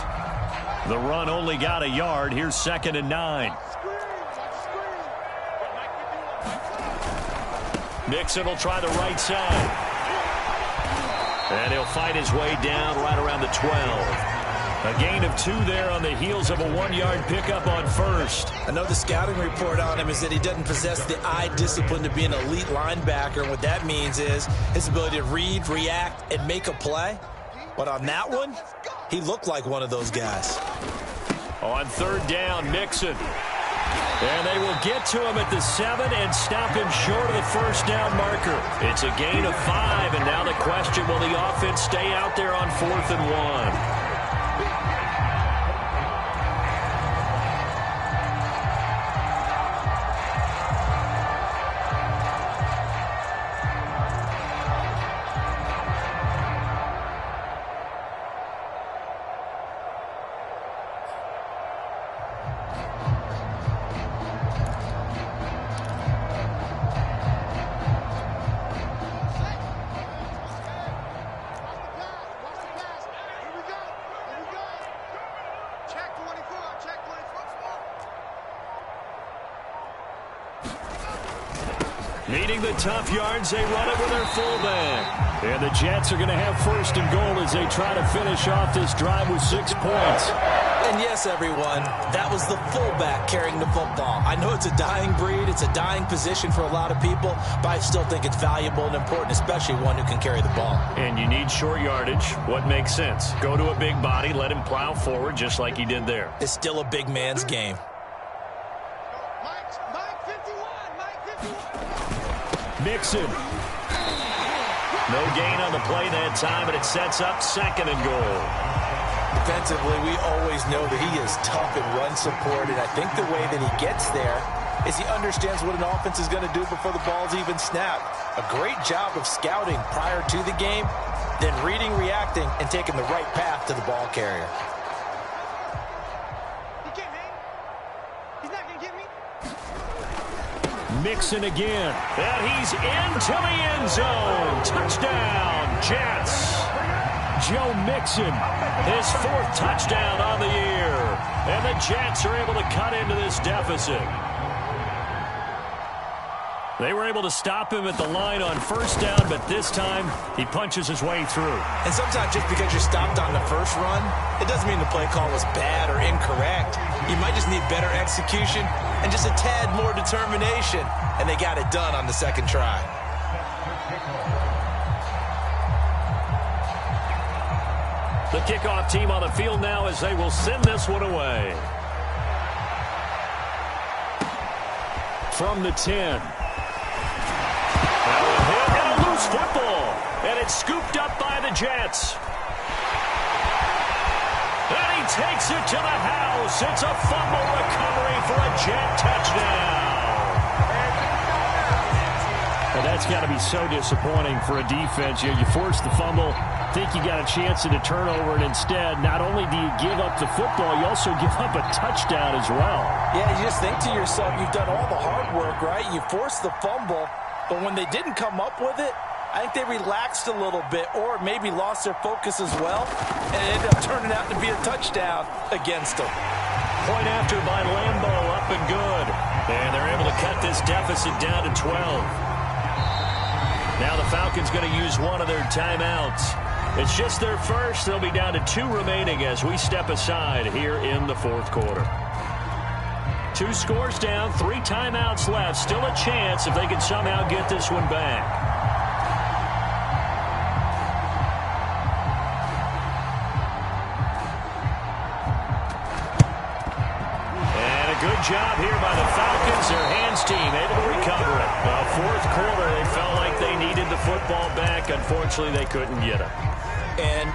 The run only got a yard. Here's 2nd and 9. Mixon will try the right side. And he'll fight his way down right around the 12. A gain of 2 there on the heels of a 1-yard pickup on 1st. I know the scouting report on him is that he doesn't possess the eye discipline to be an elite linebacker. And what that means is his ability to read, react, and make a play. But on that one, he looked like one of those guys. On 3rd down, Mixon. And they will get to him at the 7 and stop him short of the 1st down marker. It's a gain of 5, and now the question, will the offense stay out there on 4th and 1? Needing the tough yards, they run it with their fullback. And the Jets are going to have 1st and goal as they try to finish off this drive with 6 points. And yes, everyone, that was the fullback carrying the football. I know it's a dying breed, it's a dying position for a lot of people, but I still think it's valuable and important, especially one who can carry the ball. And you need short yardage. What makes sense? Go to a big body, let him plow forward just like he did there. It's still a big man's game. Mixon. No gain on the play that time, but it sets up 2nd and goal. Defensively, we always know that he is tough in run support, and I think the way that he gets there is he understands what an offense is going to do before the ball's even snapped. A great job of scouting prior to the game, then reading, reacting, and taking the right path to the ball carrier. Mixon again, and he's into the end zone. Touchdown, Jets. Joe Mixon, his 4th touchdown on the year. And the Jets are able to cut into this deficit. They were able to stop him at the line on 1st down, but this time he punches his way through. And sometimes just because you're stopped on the first run, it doesn't mean the play call was bad or incorrect. You might just need better execution and just a tad more determination. And they got it done on the 2nd try. The kickoff team on the field now as they will send this one away. From the 10. Now a hit and a loose football. And it's scooped up by the Jets. And he takes it to the house. It's a fumble recovery for a Jet touchdown. And that's got to be so disappointing for a defense. You force the fumble, think you got a chance at a turnover, and instead, not only do you give up the football, you also give up a touchdown as well. Yeah, you just think to yourself, you've done all the hard work, right? You forced the fumble, but when they didn't come up with it, I think they relaxed a little bit or maybe lost their focus as well, and it ended up turning out to be a touchdown against them. Point after by Lambo, up and good. And they're able to cut this deficit down to 12. Now the Falcons going to use one of their timeouts. It's just their first. They'll be down to 2 remaining as we step aside here in the fourth quarter. 2 scores down, 3 timeouts left. Still a chance if they can somehow get this one back. And a good job here by the Falcons. Their hands team able to recover it. Fourth quarter, they felt like they needed the football back. Unfortunately, they couldn't get it. And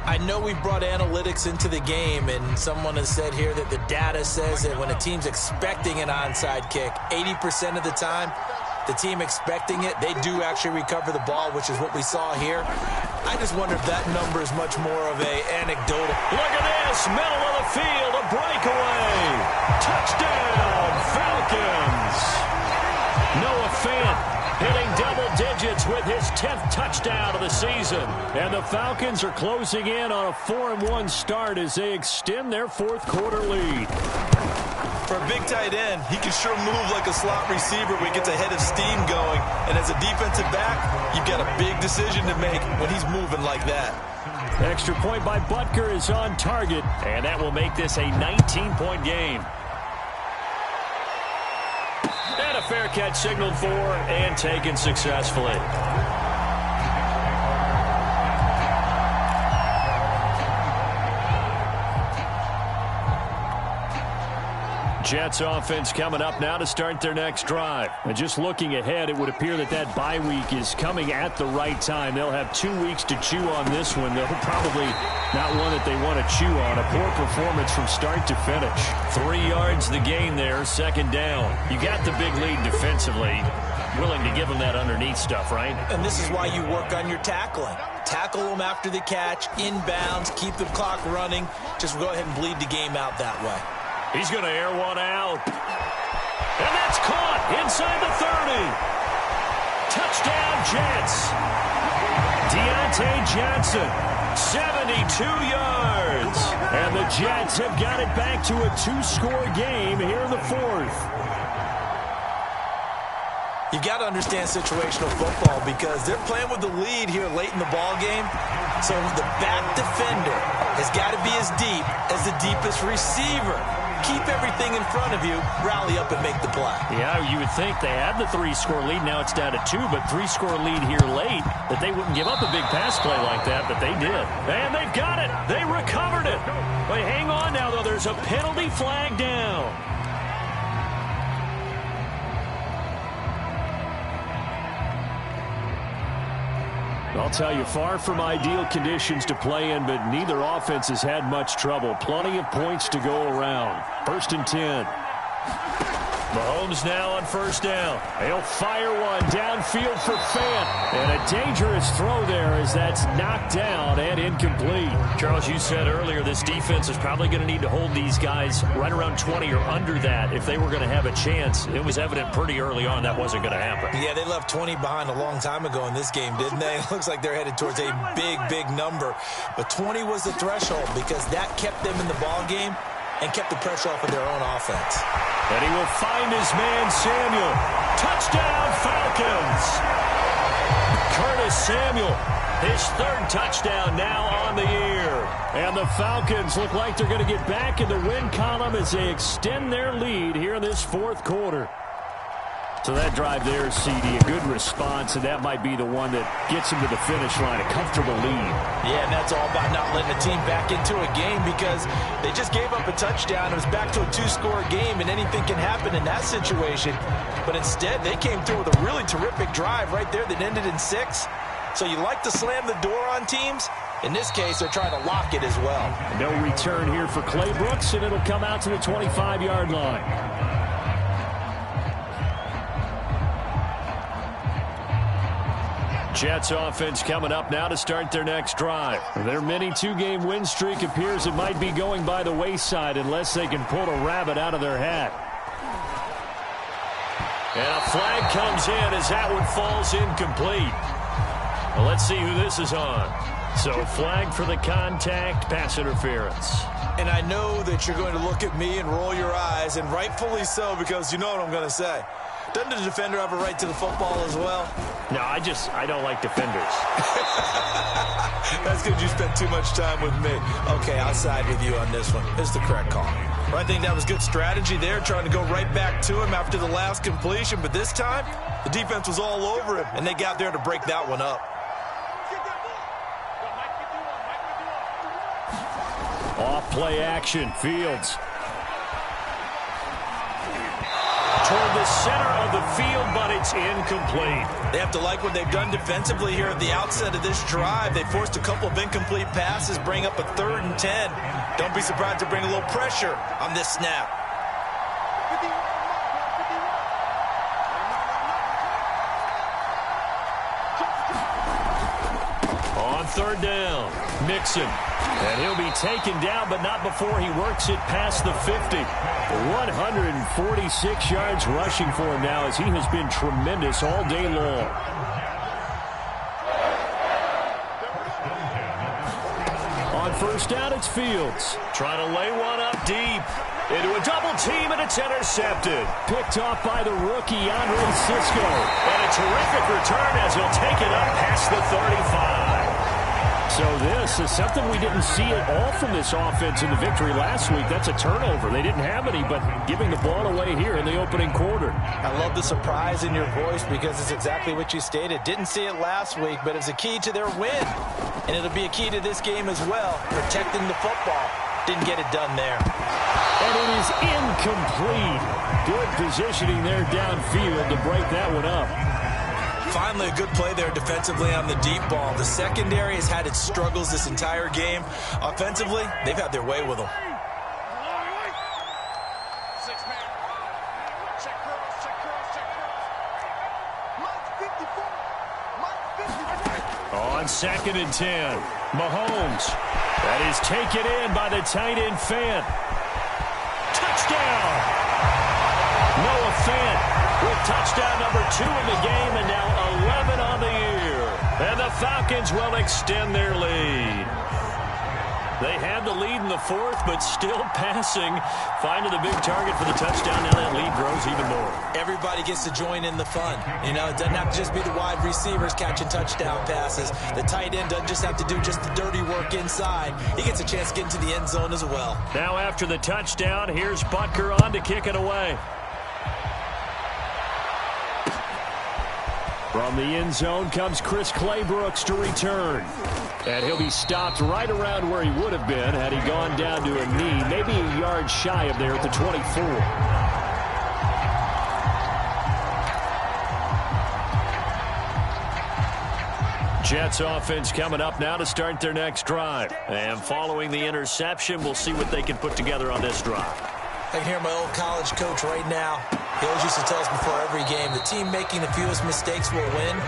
I know we brought analytics into the game, and someone has said here that the data says that when a team's expecting an onside kick, 80% of the time, the team expecting it, they do actually recover the ball, which is what we saw here. I just wonder if that number is much more of a anecdotal. Look at this, middle of the field, a breakaway. Touchdown, Falcons. Noah Fant hitting double digits with his 10th touchdown of the season. And the Falcons are closing in on a 4-1 start as they extend their fourth quarter lead. For a big tight end, he can sure move like a slot receiver when he gets a head of steam going. And as a defensive back, you've got a big decision to make when he's moving like that. Extra point by Butker is on target, and that will make this a 19-point game. And a fair catch signaled for and taken successfully. Jets offense coming up now to start their next drive. And just looking ahead, it would appear that that bye week is coming at the right time. They'll have 2 weeks to chew on this one. They'll probably not one that they want to chew on. A poor performance from start to finish. 3 yards the gain there, second down. You got the big lead defensively. Willing to give them that underneath stuff, right? And this is why you work on your tackling. Tackle them after the catch, inbounds, keep the clock running. Just go ahead and bleed the game out that way. He's going to air one out. And that's caught inside the 30. Touchdown, Jets. Deontay Johnson, 72 yards. And the Jets have got it back to a 2-score game here in the fourth. You've got to understand situational football because they're playing with the lead here late in the ball game. So the back defender has got to be as deep as the deepest receiver. Keep everything in front of you, rally up and make the play. Yeah, you would think they had the 3-score lead. Now it's down to 2, but 3-score lead here late, that they wouldn't give up a big pass play like that, but they did. And they've got it. They recovered it. But hang on now, though. There's a penalty flag down. I'll tell you, far from ideal conditions to play in, but neither offense has had much trouble. Plenty of points to go around. 1st and 10. Mahomes now on first down. He'll fire one downfield for Fant. And a dangerous throw there as that's knocked down and incomplete. Charles, you said earlier this defense is probably going to need to hold these guys right around 20 or under that if they were going to have a chance. It was evident pretty early on that wasn't going to happen. Yeah, they left 20 behind a long time ago in this game, didn't they? It looks like they're headed towards a big, big number. But 20 was the threshold because that kept them in the ball game and kept the pressure off of their own offense. And he will find his man, Samuel. Touchdown, Falcons. Curtis Samuel, his 3rd touchdown now on the year. And the Falcons look like they're going to get back in the win column as they extend their lead here in this fourth quarter. So that drive there, CD, a good response, and that might be the one that gets him to the finish line, a comfortable lead. Yeah, and that's all about not letting the team back into a game because they just gave up a touchdown. It was back to a 2-score game, and anything can happen in that situation. But instead, they came through with a really terrific drive right there that ended in 6. So you like to slam the door on teams. In this case, they're trying to lock it as well. No return here for Clay Brooks, and it'll come out to the 25-yard line. Jets offense coming up now to start their next drive. Their mini two-game win streak appears it might be going by the wayside unless they can pull a rabbit out of their hat. And a flag comes in as that one falls incomplete. Well, let's see who this is on. So flag for the contact, pass interference. And I know that you're going to look at me and roll your eyes, and rightfully so, because you know what I'm going to say. Doesn't the defender have a right to the football as well? No, I don't like defenders. That's because you spent too much time with me. Okay, I'll side with you on this one. It's the correct call. Well, I think that was good strategy there, trying to go right back to him after the last completion. But this time, the defense was all over him, and they got there to break that one up. Off play action, Fields. Toward the center of the field, but it's incomplete. They have to like what they've done defensively here at the outset of this drive. They forced a couple of incomplete passes, bring up a 3rd and 10. Don't be surprised to bring a little pressure on this snap. On 3rd down, Mixon. And he'll be taken down, but not before he works it past the 50. 146 yards rushing for him now as he has been tremendous all day long. On 1st down, it's Fields. Trying to lay one up deep. Into a double team, and it's intercepted. Picked off by the rookie, Andre Cisco. And a terrific return as he'll take it up past the 35. So this is something we didn't see at all from this offense in the victory last week. That's a turnover. They didn't have any, but giving the ball away here in the opening quarter. I love the surprise in your voice because it's exactly what you stated. Didn't see it last week, but it's a key to their win. And it'll be a key to this game as well, protecting the football. Didn't get it done there. And it is incomplete. Good positioning there downfield to break that one up. Finally, a good play there defensively on the deep ball. The secondary has had its struggles this entire game. Offensively, they've had their way with them. On 2nd and 10, Mahomes. That is taken in by the tight end Fant. Touchdown! Noah Fant with touchdown number 2 in the game, and now 11 on the year. And the Falcons will extend their lead. They had the lead in the 4th, but still passing. Finding the big target for the touchdown. Now that lead grows even more. Everybody gets to join in the fun. You know, it doesn't have to just be the wide receivers catching touchdown passes. The tight end doesn't just have to do just the dirty work inside. He gets a chance to get into the end zone as well. Now after the touchdown, here's Butker on to kick it away. From the end zone comes Chris Claybrooks to return. And he'll be stopped right around where he would have been had he gone down to a knee, maybe a yard shy of there at the 24. Jets offense coming up now to start their next drive. And following the interception, we'll see what they can put together on this drive. I can hear my old college coach right now. He always used to tell us before every game, the team making the fewest mistakes will win.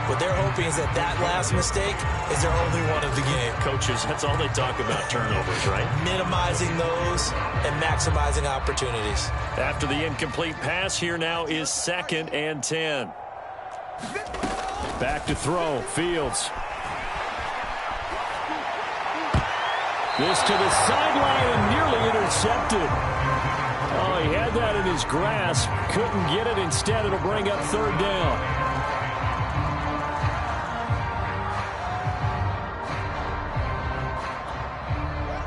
What they're hoping is that last mistake is their only one of the game. Coaches, that's all they talk about, turnovers, right? Minimizing those and maximizing opportunities. After the incomplete pass, here now is 2nd and 10. Back to throw, Fields. This to the sideline and nearly intercepted. Oh, he had that in his grasp. Couldn't get it. Instead, it'll bring up 3rd down.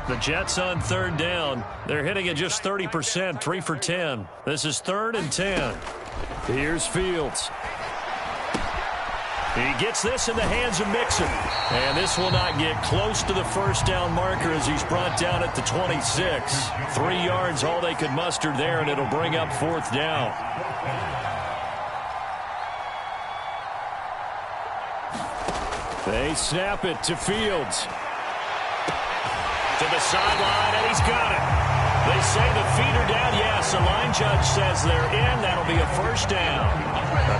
The Jets on 3rd down. They're hitting at just 30%, 3 for 10. This is 3rd and 10. Here's Fields. He gets this in the hands of Mixon. And this will not get close to the 1st down marker as he's brought down at the 26. 3 yards, all they could muster there, and it'll bring up 4th down. They snap it to Fields. To the sideline, and he's got it. They say the feet are down. Yes, the line judge says they're in. That'll be a first down.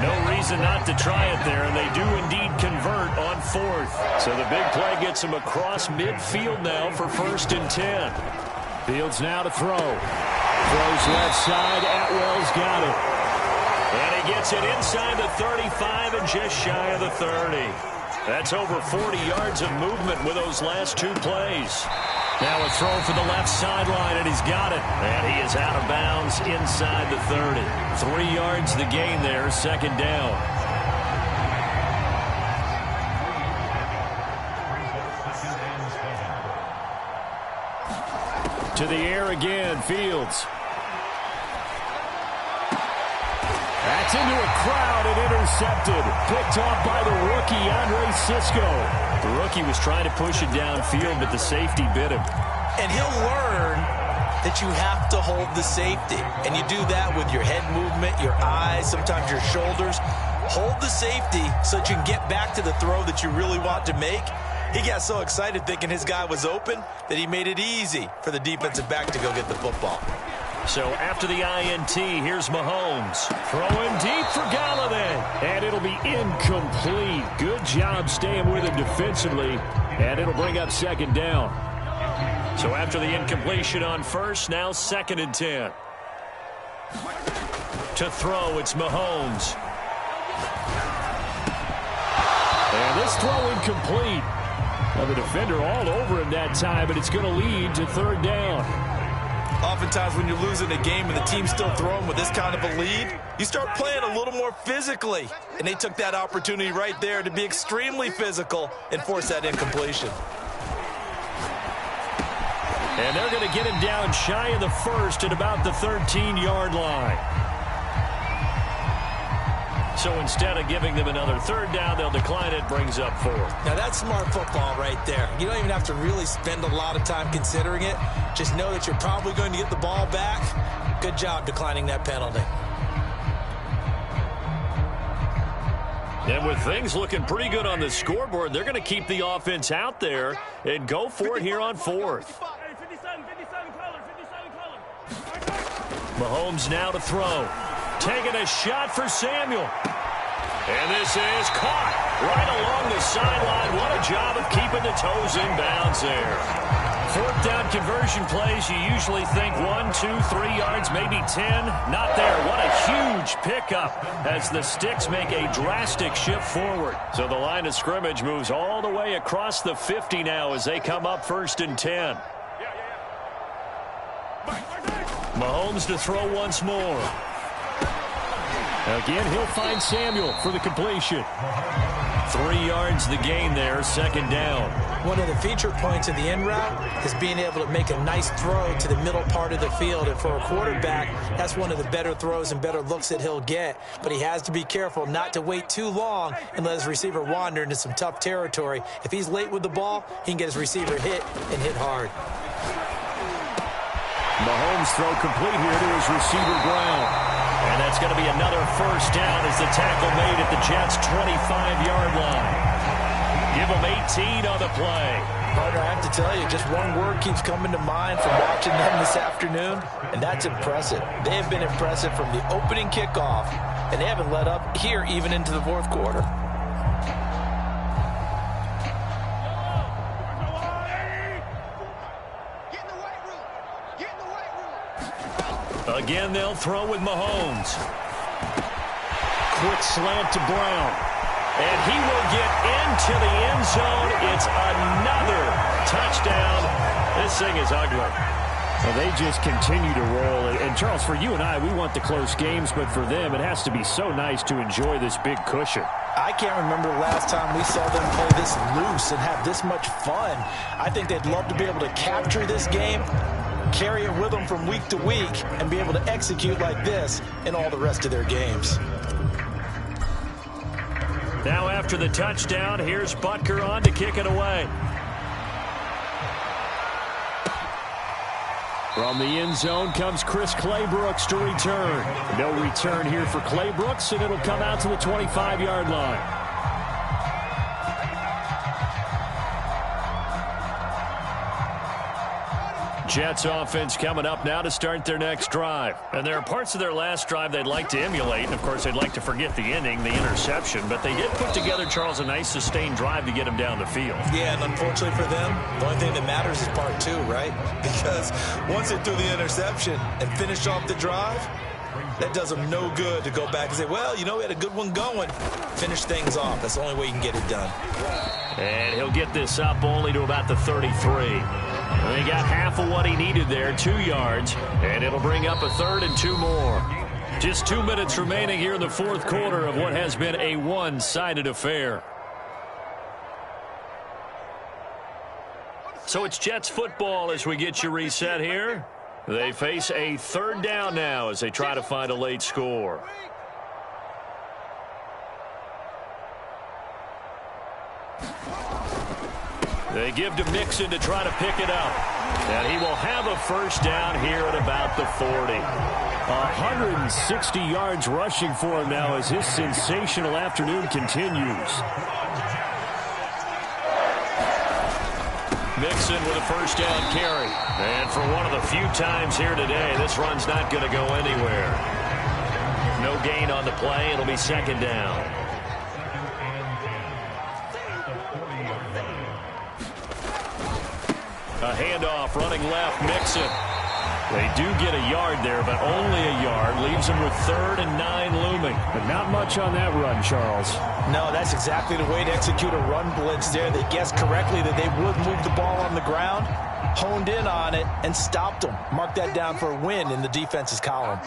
No reason not to try it there, and they do indeed convert on fourth. So the big play gets them across midfield now for 1st and 10. Fields now to throw. Throws left side. Atwell's got it. And he gets it inside the 35 and just shy of the 30. That's over 40 yards of movement with those last 2 plays. Now a throw for the left sideline, and he's got it. And he is out of bounds inside the 30. 3 yards the gain there, 2nd down. To the air again, Fields. That's into a crowd and intercepted. Picked off by the rookie, Andre Cisco. The rookie was trying to push it downfield, but the safety bit him. And he'll learn that you have to hold the safety. And you do that with your head movement, your eyes, sometimes your shoulders. Hold the safety so that you can get back to the throw that you really want to make. He got so excited thinking his guy was open that he made it easy for the defensive back to go get the football. So after the INT, here's Mahomes. Throwing deep for Galladay. And it'll be incomplete. Good job staying with him defensively. And it'll bring up 2nd down. So after the incompletion on first, now 2nd and 10. To throw, it's Mahomes. And this throw incomplete. Well, the defender all over him that time, but it's going to lead to 3rd down. Oftentimes when you're losing a game and the team's still throwing with this kind of a lead, you start playing a little more physically. And they took that opportunity right there to be extremely physical and force that incompletion. And they're going to get him down shy of the 1st at about the 13-yard line. So instead of giving them another 3rd down, they'll decline it, brings up 4th. Now that's smart football right there. You don't even have to really spend a lot of time considering it. Just know that you're probably going to get the ball back. Good job declining that penalty. And with things looking pretty good on the scoreboard, they're going to keep the offense out there and go for it here on 4th. Mahomes now to throw. Taking a shot for Samuel. And this is caught right along the sideline. What a job of keeping the toes in bounds there. 4th down conversion plays, you usually think 1, 2, 3 yards, maybe 10. Not there. What a huge pickup as the sticks make a drastic shift forward. So the line of scrimmage moves all the way across the 50 now as they come up 1st and 10. Mahomes to throw once more. Again, he'll find Samuel for the completion. 3 yards the gain there, 2nd down. One of the feature points of the in route is being able to make a nice throw to the middle part of the field. And for a quarterback, that's one of the better throws and better looks that he'll get. But he has to be careful not to wait too long and let his receiver wander into some tough territory. If he's late with the ball, he can get his receiver hit and hit hard. Mahomes throw complete here to his receiver Brown. And that's going to be another 1st down as the tackle made at the Jets' 25-yard line. Give them 18 on the play. Partner, I have to tell you, just one word keeps coming to mind from watching them this afternoon, and that's impressive. They have been impressive from the opening kickoff, and they haven't let up here even into the 4th quarter. Again, they'll throw with Mahomes. Quick slant to Brown. And he will get into the end zone. It's another touchdown. This thing is ugly. Well, they just continue to roll. And, Charles, for you and I, we want the close games, but for them, it has to be so nice to enjoy this big cushion. I can't remember the last time we saw them play this loose and have this much fun. I think they'd love to be able to capture this game, carry it with them from week to week, and be able to execute like this in all the rest of their games. Now after the touchdown, here's Butker on to kick it away. From the end zone comes Chris Claybrooks to return. No return here for Claybrooks, and it'll come out to the 25-yard line. Jets offense coming up now to start their next drive. And there are parts of their last drive they'd like to emulate. And, of course, they'd like to forget the ending, the interception. But they did put together, Charles, a nice sustained drive to get them down the field. Yeah, and unfortunately for them, the only thing that matters is part two, right? Because once they threw the interception and finished off the drive, that does them no good to go back and say, well, you know, we had a good one going. Finish things off. That's the only way you can get it done. And he'll get this up only to about the 33. And he got half of what he needed there, 2 yards, and it'll bring up a 3rd and 2 more. Just 2 minutes remaining here in the fourth quarter of what has been a one-sided affair. So it's Jets football as we get you reset here. They face a 3rd down now as they try to find a late score. They give to Mixon to try to pick it up. And he will have a first down here at about the 40. 160 yards rushing for him now as his sensational afternoon continues. Mixon with a first down carry. And for one of the few times here today, this run's not going to go anywhere. No gain on the play. It'll be 2nd down. A handoff running left, Mixon. They do get a yard there, but only a yard. Leaves them with 3rd and 9 looming. But not much on that run, Charles. No, that's exactly the way to execute a run blitz there. They guessed correctly that they would move the ball on the ground, honed in on it, and stopped them. Mark that down for a win in the defense's column.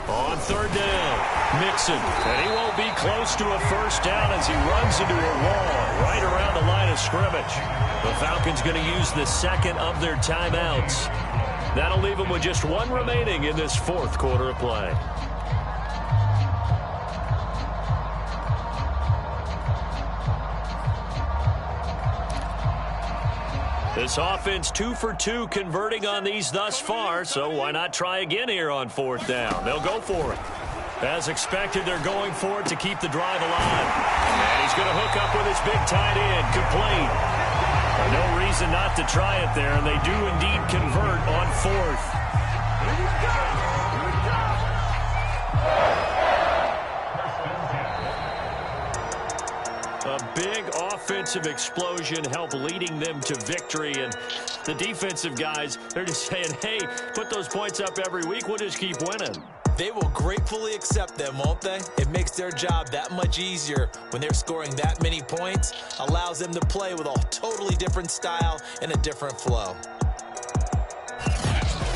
On 3rd down, Mixon. And he won't be close to a first down as he runs into a wall right around the line of scrimmage. The Falcons going to use the 2nd of their timeouts. That'll leave them with just 1 remaining in this fourth quarter of play. This offense 2 for 2 converting on these thus far, so why not try again here on 4th down? They'll go for it. As expected, they're going for it to keep the drive alive. And he's going to hook up with his big tight end, complete. No reason not to try it there, and they do indeed convert on 4th. A big offensive explosion helped leading them to victory, and the defensive guys, they're just saying, hey, put those points up every week, we'll just keep winning. They will gratefully accept them, won't they? It makes their job that much easier when they're scoring that many points, allows them to play with a totally different style and a different flow.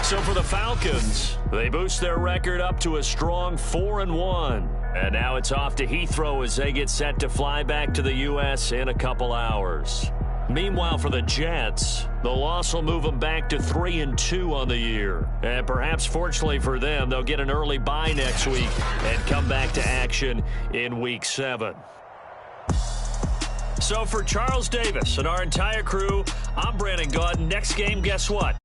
So for the Falcons, they boost their record up to a strong 4-1. And now it's off to Heathrow as they get set to fly back to the U.S. in a couple hours. Meanwhile, for the Jets, the loss will move them back to 3-2 on the year. And perhaps fortunately for them, they'll get an early bye next week and come back to action in Week 7. So for Charles Davis and our entire crew, I'm Brandon Gaudin. Next game, guess what?